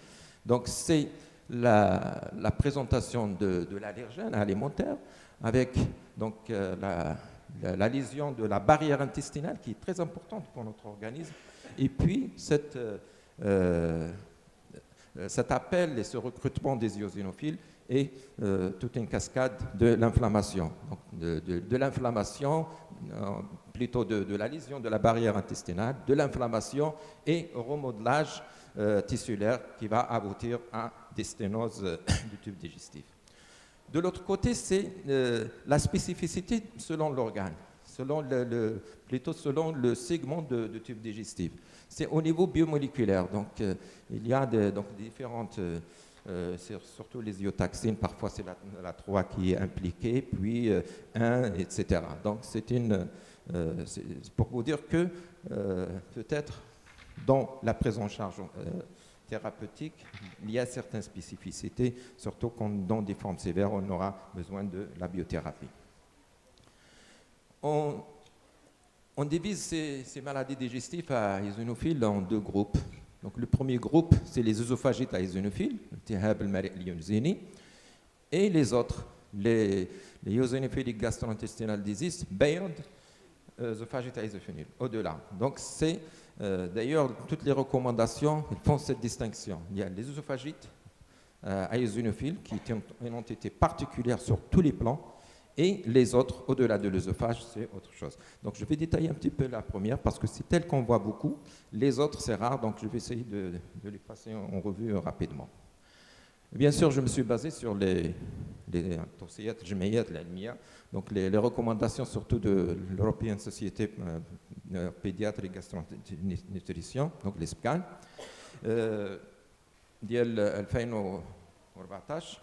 Donc, c'est la présentation de l'allergène alimentaire avec donc, la lésion de la barrière intestinale qui est très importante pour notre organisme et puis cet appel et ce recrutement des eosinophiles et toute une cascade de l'inflammation. De l'inflammation, plutôt de la lésion de la barrière intestinale, de l'inflammation et remodelage tissulaire qui va aboutir à des sténoses du tube digestif. De l'autre côté, c'est la spécificité selon l'organe, plutôt selon le segment de tube digestif. C'est au niveau biomoléculaire. Donc, il y a des différentes, surtout les iotaxines, parfois c'est la 3 qui est impliquée, puis 1, etc. Donc, c'est pour vous dire que peut-être dans la prise en charge thérapeutique, il y a certaines spécificités, surtout quand dans des formes sévères, on aura besoin de la biothérapie. On divise ces maladies digestives à eosinophiles en deux groupes. Donc, le premier groupe, c'est les œsophagites à eosinophiles, et les autres, les eosinophilic gastrointestinal disease, BEARD, œsophagites à eosinophiles, au-delà. Donc, c'est d'ailleurs, toutes les recommandations font cette distinction. Il y a les œsophagites à eosinophiles qui ont été particulières sur tous les plans et les autres, au-delà de l'œsophage, c'est autre chose. Donc, je vais détailler un petit peu la première parce que c'est elle qu'on voit beaucoup. Les autres, c'est rare, donc je vais essayer de les passer en revue rapidement. Bien sûr, je me suis basé sur les توصيات الجمعيات العلمية, donc les recommandations surtout de l'European Society Pédiatrie Gastronutrition, donc les SPCAN, ديال 2014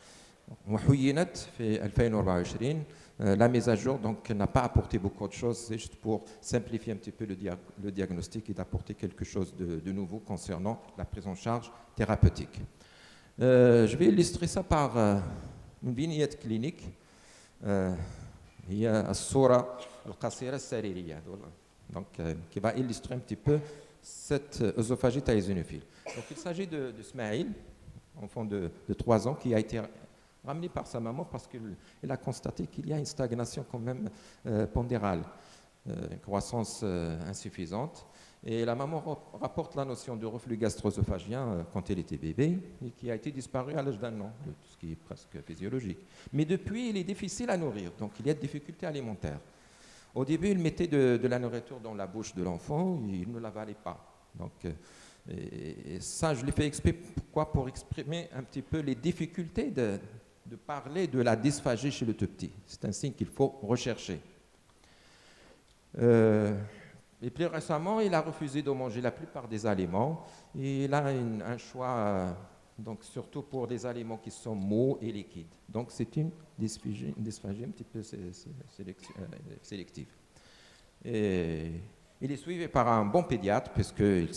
وحينت في 2024. La mise à jour donc n'a pas apporté beaucoup de choses, c'est juste pour simplifier un petit peu le diagnostic et d'apporter quelque chose de nouveau concernant la prise en charge thérapeutique. Je vais illustrer ça par une vignette clinique. هي الصورة القصيرة السريرية donc qui va illustrer un petit peu cette œsophagite à eosinophile. Donc il s'agit de Smaïl, enfant de 3 ans qui a été ramené par sa maman parce qu'elle a constaté qu'il y a une stagnation quand même pondérale, une croissance insuffisante. Et la maman rapporte la notion de reflux gastro-œsophagien quand elle était bébé et qui a été disparu à l'âge d'1 an, ce qui est presque physiologique. Mais depuis, il est difficile à nourrir, donc il y a des difficultés alimentaires. Au début, il mettait de la nourriture dans la bouche de l'enfant, il ne l'avalait pas. Donc, et ça, je l'ai fait exprès. Pourquoi ? Pour exprimer un petit peu les difficultés de parler de la dysphagie chez le tout petit. C'est un signe qu'il faut rechercher. Et plus récemment, il a refusé de manger la plupart des aliments. Et il a un choix donc surtout pour des aliments qui sont mous et liquides. Donc c'est une dysphagie un petit peu sélective. Et il est suivi par un bon pédiatre puisqu'il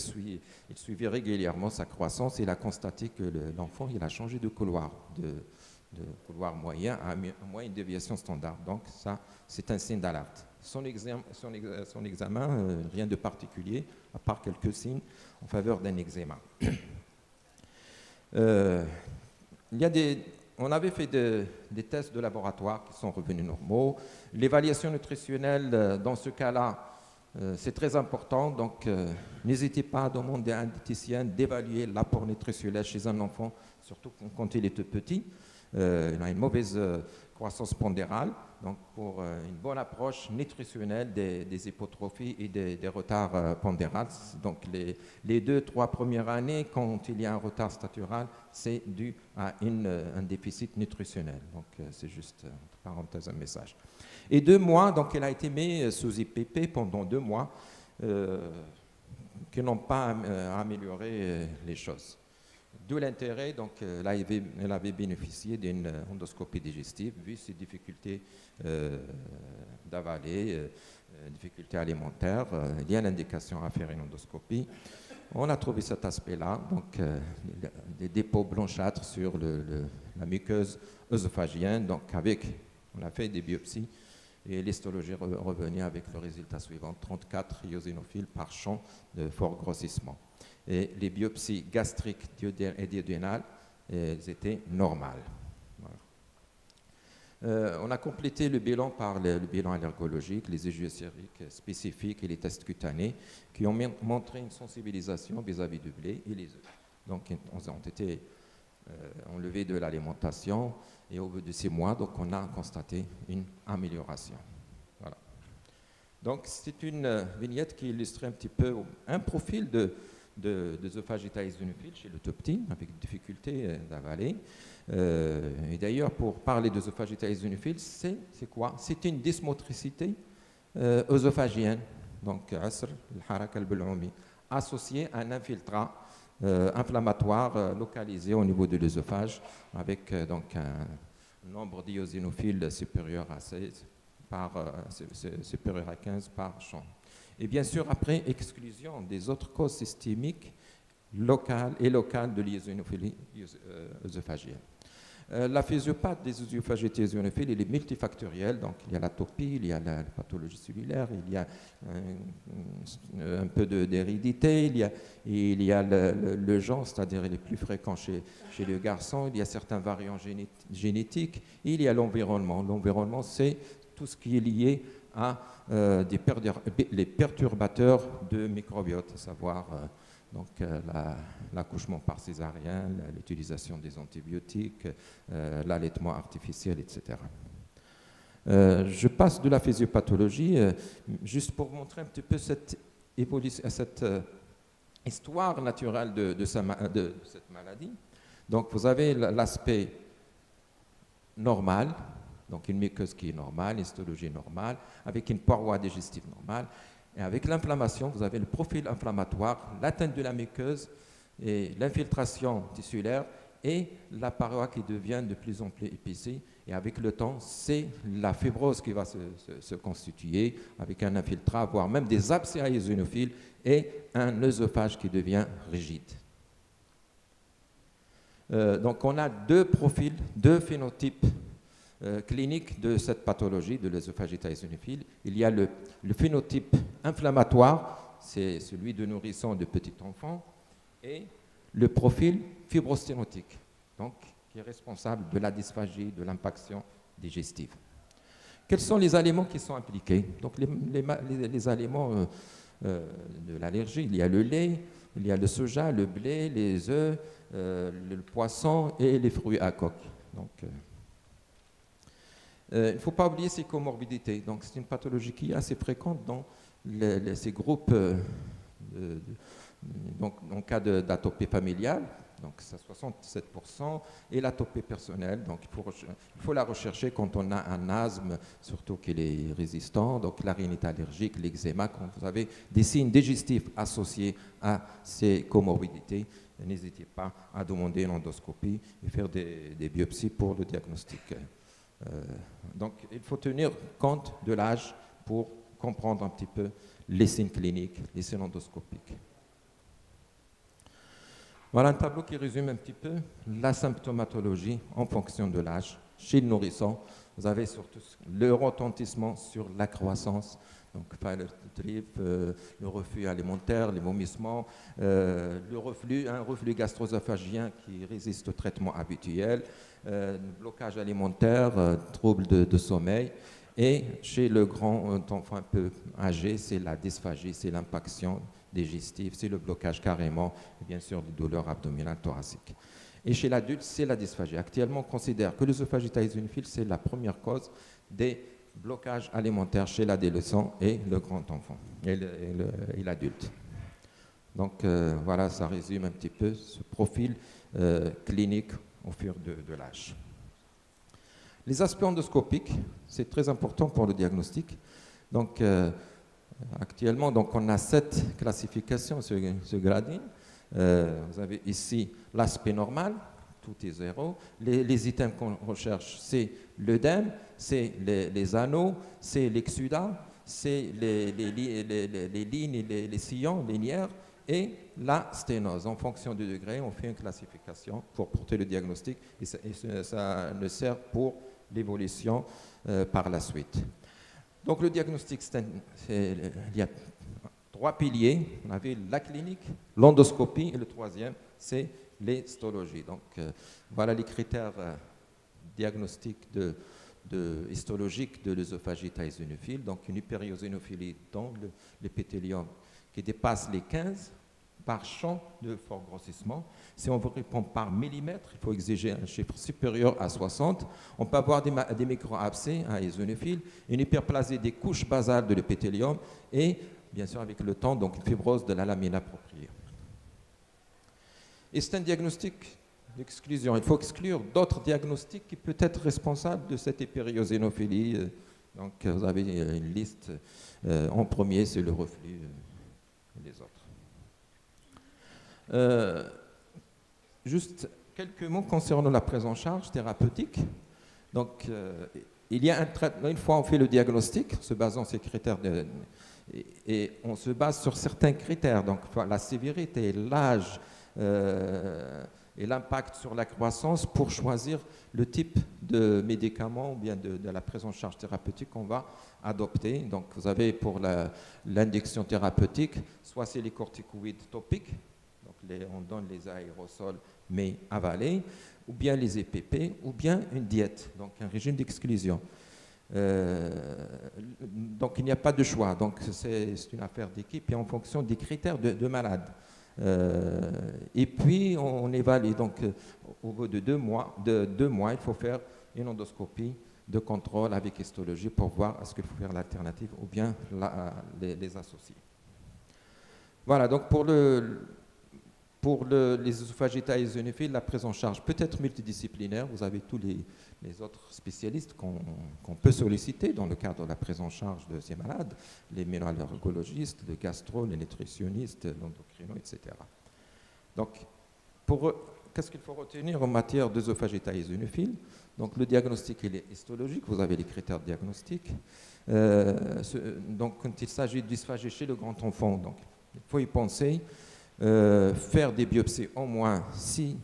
suivait régulièrement sa croissance et il a constaté que l'enfant il a changé de couloir, de couloir moyen à moyenne déviation standard. Donc ça, c'est un signe d'alerte. Son examen, rien de particulier, à part quelques signes en faveur d'un eczéma. On avait fait des tests de laboratoire qui sont revenus normaux. L'évaluation nutritionnelle, dans ce cas-là, c'est très important. Donc, n'hésitez pas à demander à un diététicien d'évaluer l'apport nutritionnel chez un enfant, surtout quand il est tout petit. Il a une mauvaise croissance pondérale. Donc, pour une bonne approche nutritionnelle des hypotrophies et des retards pondérales. Donc, les 2-3 premières années, quand il y a un retard statural, c'est dû à un déficit nutritionnel. Donc, c'est juste, entre parenthèses, un message. Et 2 mois, donc, elle a été mise sous IPP pendant 2 mois, qui n'ont pas amélioré les choses. D'où l'intérêt, donc elle avait bénéficié d'une endoscopie digestive, vu ses difficultés d'avaler, difficultés alimentaires. Il y a l'indication à faire une endoscopie. On a trouvé cet aspect-là, donc des dépôts blanchâtres sur la muqueuse œsophagienne. Donc on a fait des biopsies et l'histologie revenait avec le résultat suivant, 34 eosinophiles par champ de fort grossissement. Et les biopsies gastriques et duodénales, elles étaient normales. Voilà. On a complété le bilan par le bilan allergologique, les égies sériques spécifiques et les tests cutanés qui ont montré une sensibilisation vis-à-vis du blé et les œufs. Donc, ils ont été enlevés de l'alimentation et au bout de 6 mois, donc, on a constaté une amélioration. Voilà. Donc, c'est une vignette qui illustre un petit peu un profil d'œsophagite eosinophile chez le tout petit, avec difficulté d'avaler. Et d'ailleurs, pour parler d'œsophagite eosinophile, c'est quoi? C'est une dysmotricité œsophagienne, donc associée à un infiltrat inflammatoire localisé au niveau de l'œsophage, avec donc un nombre d'eosinophiles supérieur à 16 supérieur à 15 par champ. Et bien sûr, après exclusion des autres causes systémiques locales de l'eosinophilie œsophagienne. La physiopathie des œsophagites eosinophiles, elle est multifactorielle, donc il y a l'atopie, il y a la pathologie cellulaire, il y a un peu d'hérédité, il y a le genre, c'est-à-dire il est plus fréquent chez le garçon, il y a certains variants génétiques, et il y a l'environnement. L'environnement, c'est tout ce qui est lié à les perturbateurs de microbiote, à savoir l'accouchement par césarienne, l'utilisation des antibiotiques, l'allaitement artificiel, etc. Je passe de la physiopathologie juste pour montrer un petit peu cette histoire naturelle de cette maladie. Donc vous avez l'aspect normal, donc une muqueuse qui est normale, une histologie normale, avec une paroi digestive normale. Et avec l'inflammation, vous avez le profil inflammatoire, l'atteinte de la muqueuse et l'infiltration tissulaire et la paroi qui devient de plus en plus épaissée. Et avec le temps, c'est la fibrose qui va se constituer avec un infiltrat, voire même des abcès eosinophiles et un œsophage qui devient rigide. Donc on a 2 profils, 2 phénotypes clinique de cette pathologie de l'œsophagite eosinophile. Il y a le phénotype inflammatoire, c'est celui de nourrisson de petits enfants, et le profil fibrosténotique, donc qui est responsable de la dysphagie, de l'impaction digestive. Quels sont les aliments qui sont impliqués? Donc les aliments de l'allergie, il y a le lait, il y a le soja, le blé, les œufs, le poisson et les fruits à coque. Donc, il ne faut pas oublier ces comorbidités. Donc, c'est une pathologie qui est assez fréquente dans ces groupes, donc, en cas d'atopie familiale, donc c'est 67%, et l'atopie personnelle, donc il faut la rechercher quand on a un asthme, surtout qu'il est résistant, donc la rhinite allergique, l'eczéma, quand vous avez des signes digestifs associés à ces comorbidités, n'hésitez pas à demander une endoscopie et faire des biopsies pour le diagnostic. Donc il faut tenir compte de l'âge pour comprendre un petit peu les signes cliniques, les signes endoscopiques. Voilà un tableau qui résume un petit peu la symptomatologie en fonction de l'âge. Chez le nourrisson, vous avez surtout le retentissement sur la croissance, donc le reflux alimentaire, les vomissements, un reflux gastro-œsophagien qui résiste au traitement habituel, blocage alimentaire, troubles de sommeil. Et chez le grand enfant un peu âgé, c'est la dysphagie, c'est l'impaction digestive, c'est le blocage carrément, et bien sûr les douleurs abdominales thoraciques. Et chez l'adulte, c'est la dysphagie. Actuellement, on considère que l'œsophagite eosinophile, c'est la première cause des blocages alimentaires chez l'adolescent et le grand enfant, et l'adulte. Donc voilà, ça résume un petit peu ce profil clinique au fur de l'âge. Les aspects endoscopiques, c'est très important pour le diagnostic. Donc actuellement, donc, on a 7 classifications sur Gradin. Vous avez ici l'aspect normal, tout est 0. Les items qu'on recherche, c'est l'œdème, c'est les anneaux, c'est l'exudat, c'est les lignes, les sillons linéaires et la sténose. En fonction du degré, on fait une classification pour porter le diagnostic et ça nous sert pour l'évolution par la suite. Donc le diagnostic, il y a 3 piliers. On avait la clinique, l'endoscopie et le troisième, c'est l'histologie. Donc voilà les critères diagnostiques histologiques de l'œsophagite eosinophile. Donc une hyperiosinophilie dans l'épithélium qui dépasse les 15 par champ de fort grossissement. Si on vous répond par millimètre, il faut exiger un chiffre supérieur à 60. On peut avoir des micro-abcès à eosinophiles, une hyperplasie des couches basales de l'épithélium et, bien sûr, avec le temps, donc une fibrose de la lamine appropriée. Et c'est un diagnostic d'exclusion. Il faut exclure d'autres diagnostics qui peuvent être responsables de cette hyperiosinophilie. Donc, vous avez une liste. En premier, c'est le reflux et les autres. Juste quelques mots concernant la prise en charge thérapeutique. Donc, il y a un traitement, une fois on fait le diagnostic, en se basant sur ces critères, et on se base sur certains critères, donc la sévérité, l'âge et l'impact sur la croissance pour choisir le type de médicament ou bien de la prise en charge thérapeutique qu'on va adopter. Donc, vous avez pour l'injection thérapeutique, soit c'est les corticoïdes topiques, on donne les aérosols mais avalés, ou bien les EPP, ou bien une diète, donc un régime d'exclusion. Donc il n'y a pas de choix, donc c'est une affaire d'équipe et en fonction des critères de malade. Et puis on évalue, donc au bout de 2 mois, il faut faire une endoscopie de contrôle avec histologie pour voir est-ce qu'il faut faire l'alternative ou bien les associer. Voilà, donc pour les œsophagites eosinophiles, la prise en charge peut être multidisciplinaire. Vous avez tous les autres spécialistes qu'on peut solliciter dans le cadre de la prise en charge de ces malades, les ménallergologistes, les gastro, les nutritionnistes, l'endocrino, etc. Donc, qu'est-ce qu'il faut retenir en matière d'œsophagite eosinophiles? Donc, le diagnostic il est histologique, vous avez les critères diagnostiques. Donc, quand il s'agit de dysphagie chez le grand enfant, donc, il faut y penser. Faire des biopsies, au moins 6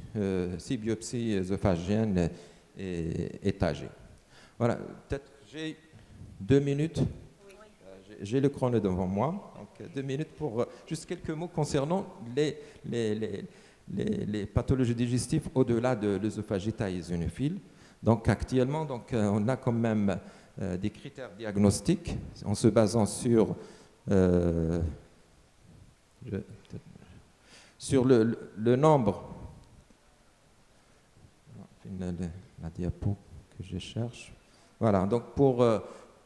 biopsies œsophagiennes étagées. Voilà, peut-être j'ai 2 minutes. J'ai le chrono devant moi, donc 2 minutes pour juste quelques mots concernant les pathologies digestives au-delà de l'œsophagite eosinophile. Donc actuellement, on a quand même des critères diagnostiques en se basant sur le nombre, la diapo que je cherche. Voilà, donc pour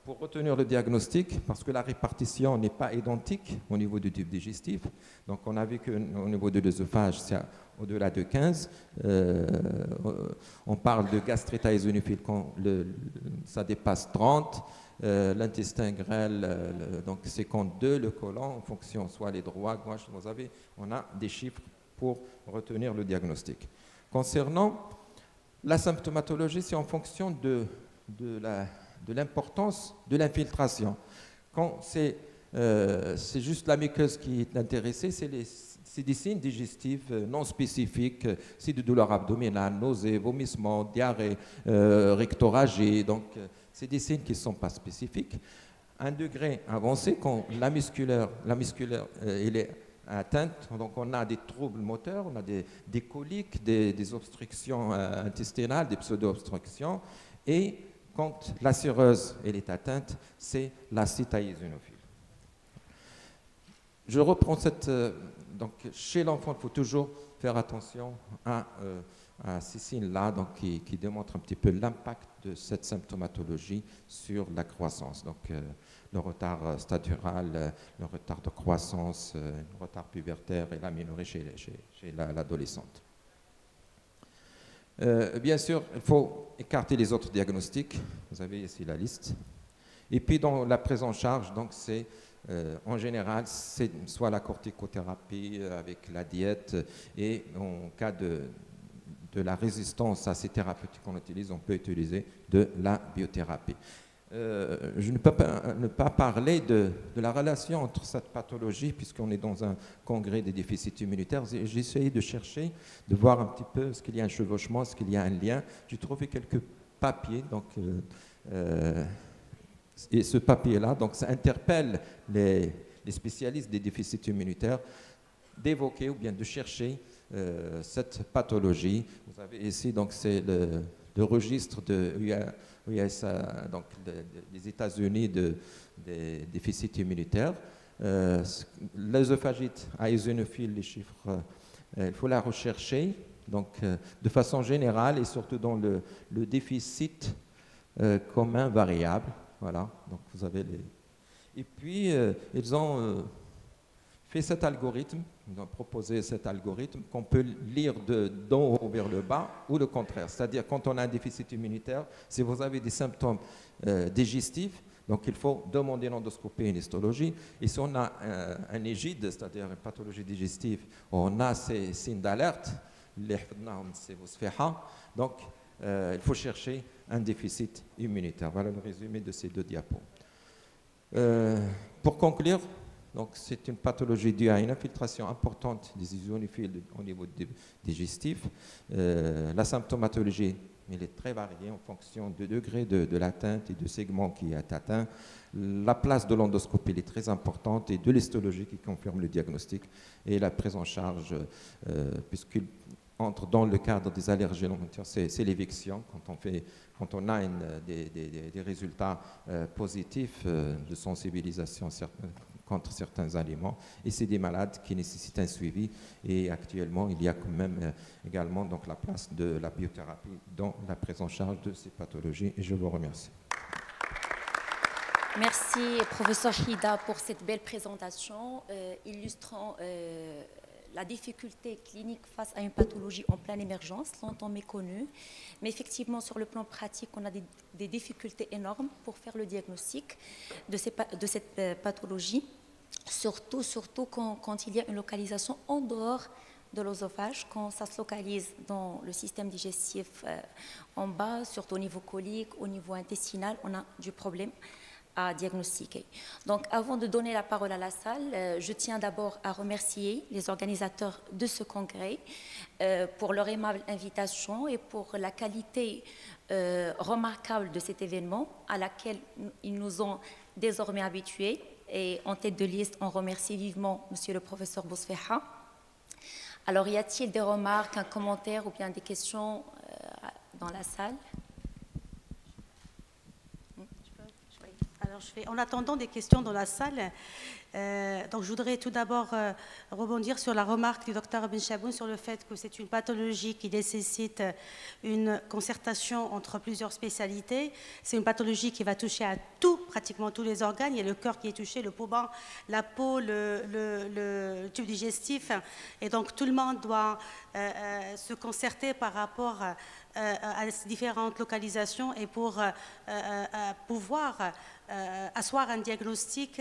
pour retenir le diagnostic, parce que la répartition n'est pas identique au niveau du tube digestif, donc on a vu qu'au niveau de l'œsophage, c'est au-delà de 15. On parle de gastrite à ésinophile quand ça dépasse 30. L'intestin grêle, donc c'est 52, le côlon, en fonction, soit les droits, gauche, on a des chiffres pour retenir le diagnostic. Concernant la symptomatologie, c'est en fonction de l'importance de l'infiltration. Quand c'est juste la muqueuse qui est intéressée, c'est des signes digestifs non spécifiques, c'est de douleurs abdominales, nausées, vomissements, diarrhée, rectorragie, donc c'est des signes qui ne sont pas spécifiques. Un degré avancé, quand la musculaire elle est atteinte, donc on a des troubles moteurs, on a des coliques, des obstructions intestinales, des pseudo-obstructions, et quand la cirrhose elle est atteinte, c'est l'acide ésinophile. Je reprends donc chez l'enfant, il faut toujours faire attention à ces signes-là, donc qui démontrent un petit peu l'impact de cette symptomatologie sur la croissance. Donc le retard statural, le retard de croissance, le retard pubertaire et l'aménorrhée chez l'adolescente. Bien sûr, il faut écarter les autres diagnostics. Vous avez ici la liste. Et puis dans la prise en charge, donc c'est en général, c'est soit la corticothérapie avec la diète, et en cas de la résistance à ces thérapeutiques qu'on utilise, on peut utiliser de la biothérapie. Je ne peux ne pas parler de la relation entre cette pathologie, puisqu'on est dans un congrès des déficits immunitaires. J'ai essayé de chercher, de voir un petit peu est-ce qu'il y a un chevauchement, est-ce qu'il y a un lien. J'ai trouvé quelques papiers, donc, et ce papier-là, donc ça interpelle les spécialistes des déficits immunitaires d'évoquer ou bien de chercher cette pathologie. Vous avez ici, donc c'est le registre de USA, donc des États-Unis des déficits immunitaires. L'œsophagite à ésinophile, les chiffres, il faut la rechercher, donc de façon générale et surtout dans le déficit commun variable. Voilà, donc vous avez les... Et puis, ils ont fait cet algorithme, ils ont proposé cet algorithme qu'on peut lire d'en haut vers le bas ou le contraire. C'est-à-dire, quand on a un déficit immunitaire, si vous avez des symptômes digestifs, donc il faut demander une endoscopie et une histologie. Et si on a un égide, c'est-à-dire une pathologie digestive, on a ces signes d'alerte, donc il faut chercher un déficit immunitaire. Voilà le résumé de ces deux diapos. Pour conclure, donc c'est une pathologie due à une infiltration importante des ésonophiles au niveau digestif. La symptomatologie, elle est très variée en fonction du degré de l'atteinte et du segment qui est atteint. La place de l'endoscopie est très importante et de l'histologie qui confirme le diagnostic et la prise en charge, puisqu'il entre dans le cadre des allergies alimentaires, c'est l'éviction. Quand on a des résultats positifs de sensibilisation contre certains aliments, et c'est des malades qui nécessitent un suivi. Et actuellement, il y a quand même également donc, la place de la biothérapie dans la prise en charge de ces pathologies. Et je vous remercie. Merci, professeur Chida, pour cette belle présentation illustrant la difficulté clinique face à une pathologie en pleine émergence, longtemps méconnue. Mais effectivement, sur le plan pratique, on a des difficultés énormes pour faire le diagnostic de cette pathologie, surtout quand il y a une localisation en dehors de l'œsophage, quand ça se localise dans le système digestif en bas, surtout au niveau colique, au niveau intestinal, on a du problème à diagnostiquer. Donc, avant de donner la parole à la salle, je tiens d'abord à remercier les organisateurs de ce congrès pour leur aimable invitation et pour la qualité remarquable de cet événement à laquelle ils nous ont désormais habitués. Et en tête de liste, on remercie vivement Monsieur le professeur Bousfeha. Alors, y a-t-il des remarques, un commentaire ou bien des questions dans la salle ? Alors, Alors, en attendant des questions dans la salle, donc je voudrais tout d'abord rebondir sur la remarque du docteur Ben Chaboun sur le fait que c'est une pathologie qui nécessite une concertation entre plusieurs spécialités. C'est une pathologie qui va toucher à pratiquement tous les organes. Il y a le cœur qui est touché, le poumon, la peau, le tube digestif. Et donc tout le monde doit se concerter par rapport à ces différentes localisations et pour pouvoir asseoir un diagnostic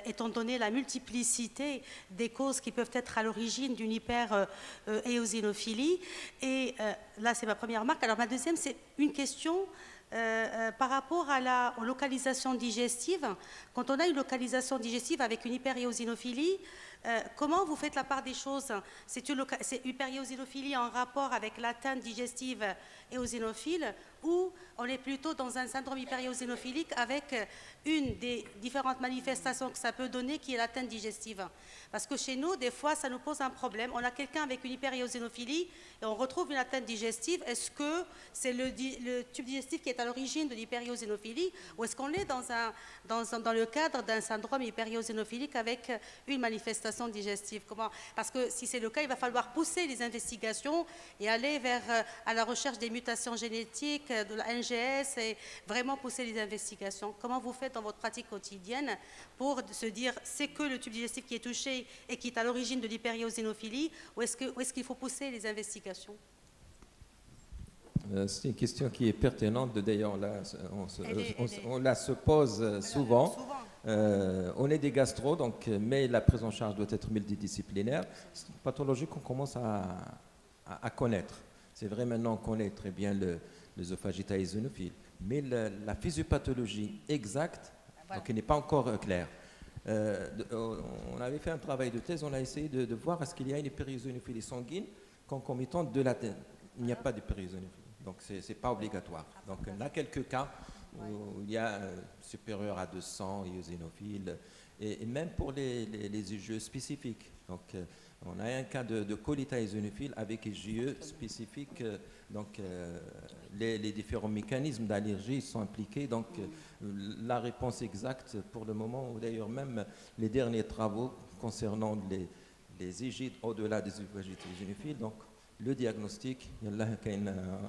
étant donné la multiplicité des causes qui peuvent être à l'origine d'une hyper-éosinophilie. Et là, c'est ma première remarque. Alors ma deuxième, c'est une question par rapport aux localisations digestives. Quand on a une localisation digestive avec une hyper-éosinophilie, comment vous faites la part des choses? C'est une hyper-éosinophilie en rapport avec l'atteinte digestive éosinophile ou on est plutôt dans un syndrome hyper-éosinophilique avec une des différentes manifestations que ça peut donner qui est l'atteinte digestive? Parce que chez nous, des fois, ça nous pose un problème. On a quelqu'un avec une hyper-éosinophilie et on retrouve une atteinte digestive. Est-ce que c'est le tube digestif qui est à l'origine de l'hyper-éosinophilie ou est-ce qu'on est dans le cadre d'un syndrome hyper-éosinophilique avec une manifestation digestive? Comment? Parce que si c'est le cas, il va falloir pousser les investigations et aller à la recherche des mutations génétiques, de la NGS et vraiment pousser les investigations. Comment vous faites dans votre pratique quotidienne pour se dire c'est que le tube digestif qui est touché et qui est à l'origine de l'hyper-éosinophilie ou est-ce qu'il faut pousser les investigations? C'est une question qui est pertinente. D'ailleurs, on la se pose souvent. On est des gastro, donc, mais la prise en charge doit être multidisciplinaire. C'est une pathologie qu'on commence à connaître. C'est vrai, maintenant, on connaît très bien l'œsophagite éosinophile. Mais la physiopathologie exacte, donc, n'est pas encore claire. On avait fait un travail de thèse, on a essayé de voir est-ce qu'il y a une hyper-éosinophilie sanguine concomitante de la thèse. Il n'y a pas d'hyper-éosinophilie. Donc, ce n'est pas obligatoire. Donc, il y a quelques cas où il y a supérieur à 200 éosinophiles, et même pour les IgE spécifiques. Donc, on a un cas de colite éosinophile avec IgE spécifique. Donc, les différents mécanismes d'allergie sont impliqués. Donc, la réponse exacte pour le moment, ou d'ailleurs même les derniers travaux concernant les IgE au-delà des œsophagites éosinophiles, donc, le diagnostic, il y a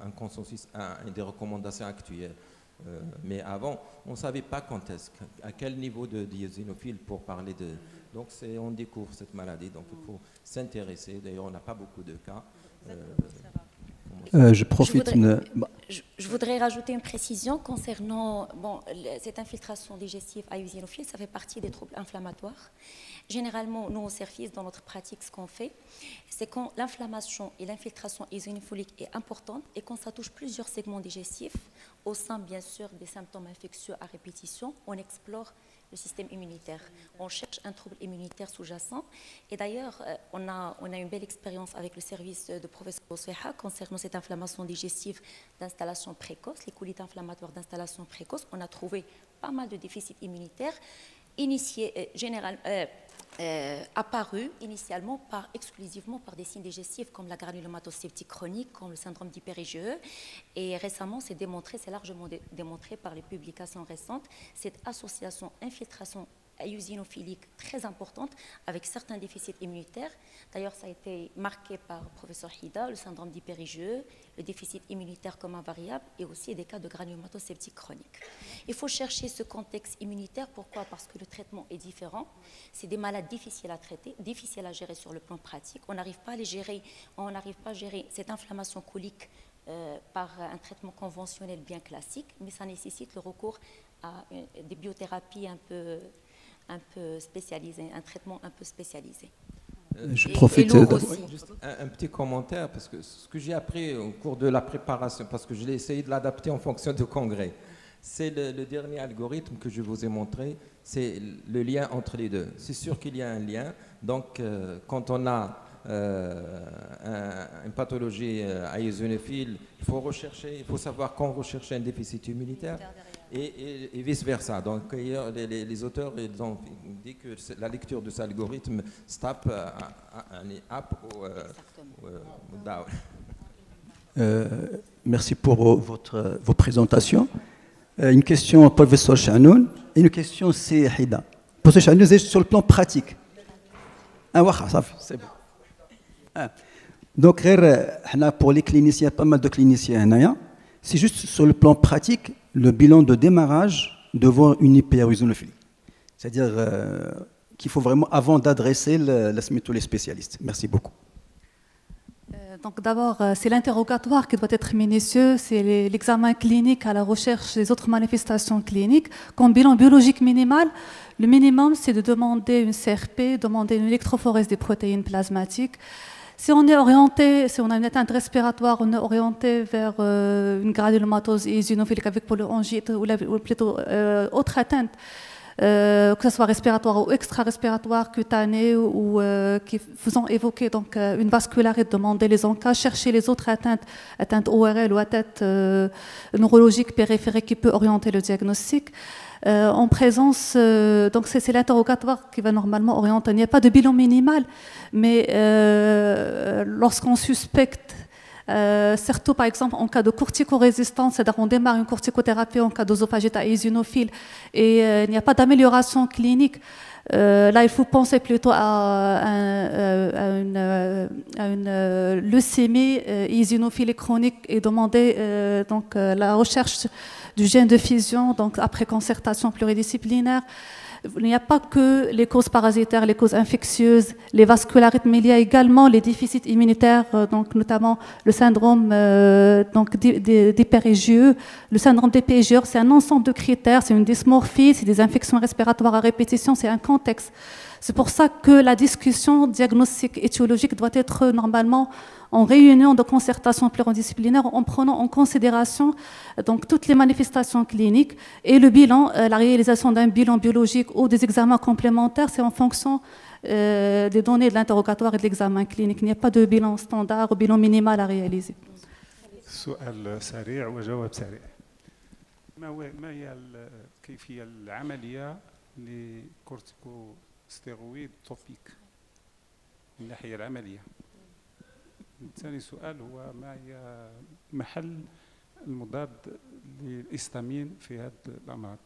un consensus, des recommandations actuelles. Mais avant, on ne savait pas quand est-ce, à quel niveau de d'éosinophile pour parler de... Donc, on découvre cette maladie, donc il faut s'intéresser. D'ailleurs, on n'a pas beaucoup de cas. Je profite... Je voudrais rajouter une précision concernant cette infiltration digestive éosinophile. Ça fait partie des troubles inflammatoires. Généralement, nous, au service, dans notre pratique, ce qu'on fait, c'est quand l'inflammation et l'infiltration éosinophilique est importante et quand ça touche plusieurs segments digestifs, au sein, bien sûr, des symptômes infectieux à répétition, on explore le système immunitaire. On cherche un trouble immunitaire sous-jacent. Et d'ailleurs, on a une belle expérience avec le service de professeur Bosfeha concernant cette inflammation digestive d'installation précoce, les colites inflammatoires d'installation précoce. On a trouvé pas mal de déficits immunitaires apparus initialement exclusivement par des signes digestifs comme la granulomatose septique chronique, comme le syndrome d'hyper-IgE. Et récemment, c'est largement démontré par les publications récentes, cette association infiltration éosinophilique très importante avec certains déficits immunitaires. D'ailleurs, ça a été marqué par le professeur Hida, le syndrome d'hyper-IgE, le déficit immunitaire comme invariable et aussi des cas de granulomatose septique chronique. Il faut chercher ce contexte immunitaire. Pourquoi? Parce que le traitement est différent. C'est des malades difficiles à traiter, difficiles à gérer sur le plan pratique. On n'arrive pas à gérer cette inflammation colique par un traitement conventionnel bien classique, mais ça nécessite le recours à des biothérapies un peu spécialisé, un traitement un peu spécialisé. Je profite juste un petit commentaire, parce que ce que j'ai appris au cours de la préparation, parce que je l'ai essayé de l'adapter en fonction du congrès, c'est le dernier algorithme que je vous ai montré, c'est le lien entre les deux. C'est sûr qu'il y a un lien, donc quand on a une pathologie éosinophile, il faut savoir quand rechercher un déficit immunitaire. Et vice-versa. Donc, les auteurs ils ont dit que la lecture de cet algorithme STAP un up ou down. Merci pour vos présentations. Une question au professeur Chanoun et une question c'est Hida. Professeur Chanoun, c'est sur le plan pratique. Ah, c'est bon. Donc, pour les cliniciens, pas mal de cliniciens, c'est juste sur le plan pratique, le bilan de démarrage de voir une hyperusonophilie. C'est-à-dire qu'il faut vraiment, avant d'adresser tous les spécialistes. Merci beaucoup. Donc d'abord, c'est l'interrogatoire qui doit être minutieux, c'est l'examen clinique à la recherche des autres manifestations cliniques. Comme bilan biologique minimal, le minimum, c'est de demander une CRP, demander une électrophorèse des protéines plasmatiques. Si on est orienté, si on a une atteinte respiratoire, on est orienté vers une granulomatose eosinophilique avec polyangite ou plutôt autre atteinte, que ce soit respiratoire ou extra-respiratoire, cutanée ou qui faisant évoquer donc une vascularité, demander les encas, chercher les autres atteintes ORL ou atteintes neurologiques périphériques qui peut orienter le diagnostic. En présence, donc c'est l'interrogatoire qui va normalement orienter. Il n'y a pas de bilan minimal, mais lorsqu'on suspecte, surtout par exemple en cas de corticorésistance, c'est-à-dire on démarre une corticothérapie en cas d'œsophagite eosinophile et il n'y a pas d'amélioration clinique, là il faut penser plutôt à une leucémie eosinophilique chronique et demander donc la recherche du gène de fusion, donc après concertation pluridisciplinaire. Il n'y a pas que les causes parasitaires, les causes infectieuses, les vascularites, mais il y a également les déficits immunitaires, donc notamment le syndrome d'hyper-IgE. Le syndrome d'hyper-IgE, c'est un ensemble de critères, c'est une dysmorphie, c'est des infections respiratoires à répétition, c'est un contexte. C'est pour ça que la discussion diagnostique étiologique doit être normalement en réunion de concertation pluridisciplinaire en prenant en considération donc, toutes les manifestations cliniques et le bilan, la réalisation d'un bilan biologique ou des examens complémentaires, c'est en fonction des données de l'interrogatoire et de l'examen clinique. Il n'y a pas de bilan standard ou bilan minimal à réaliser. سؤال سريع وجواب سريع. ما هي كيفية العملية لكورتيكوستيرويد توبيك من الناحية العملية؟ ثاني سؤال هو ما هي محل المضاد للإستامين في هذه الأمراض؟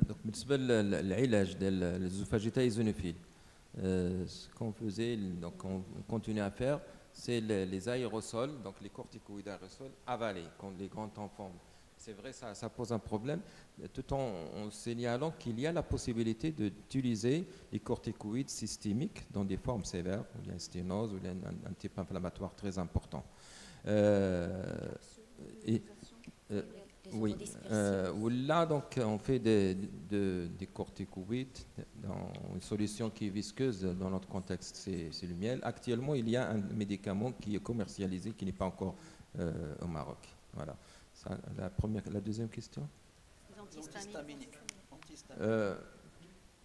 Donc, بالنسبة للعلاج ديال الزوفاجيتا ايزونوفيل, ce qu'on faisait, donc on continue à faire, c'est les aérosols, donc les corticoïdes aérosols avalés, comme les grands enfants. C'est vrai, ça pose un problème, tout en signalant qu'il y a la possibilité d'utiliser les corticoïdes systémiques dans des formes sévères, où il y a une sténose, où il y a un type inflammatoire très important. Oui, là donc on fait des corticoïdes dans une solution qui est visqueuse. Dans notre contexte, c'est le miel. Actuellement, il y a un médicament qui est commercialisé, qui n'est pas encore au Maroc. Voilà. Ça, la deuxième question.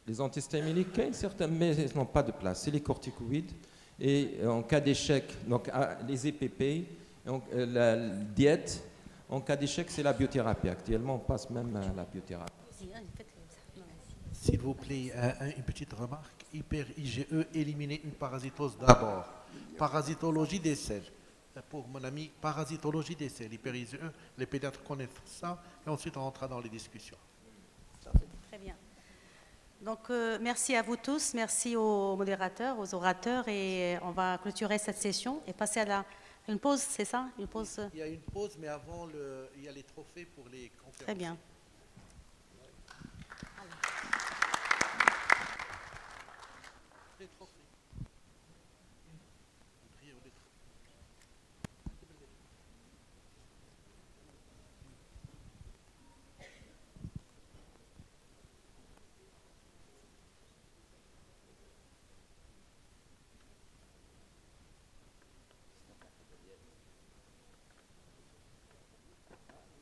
Les antihistaminiques, mais ils n'ont pas de place. C'est les corticoïdes. Et en cas d'échec, donc les EPP, donc, la diète, en cas d'échec, c'est la biothérapie. Actuellement, on passe même à la biothérapie. S'il vous plaît, une petite remarque. Hyper-IgE, éliminer une parasitose d'abord. Parasitologie des selles. Pour mon ami, parasitologie des selles, hyper-IgE, les pédiatres connaissent ça, et ensuite on rentrera dans les discussions. Très bien. Donc, merci à vous tous, merci aux modérateurs, aux orateurs, et on va clôturer cette session et passer à une pause, c'est ça? Une pause. Il y a une pause, mais avant, il y a les trophées pour les conférences. Très bien. Les trophées.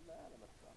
لا لا ما تخاف.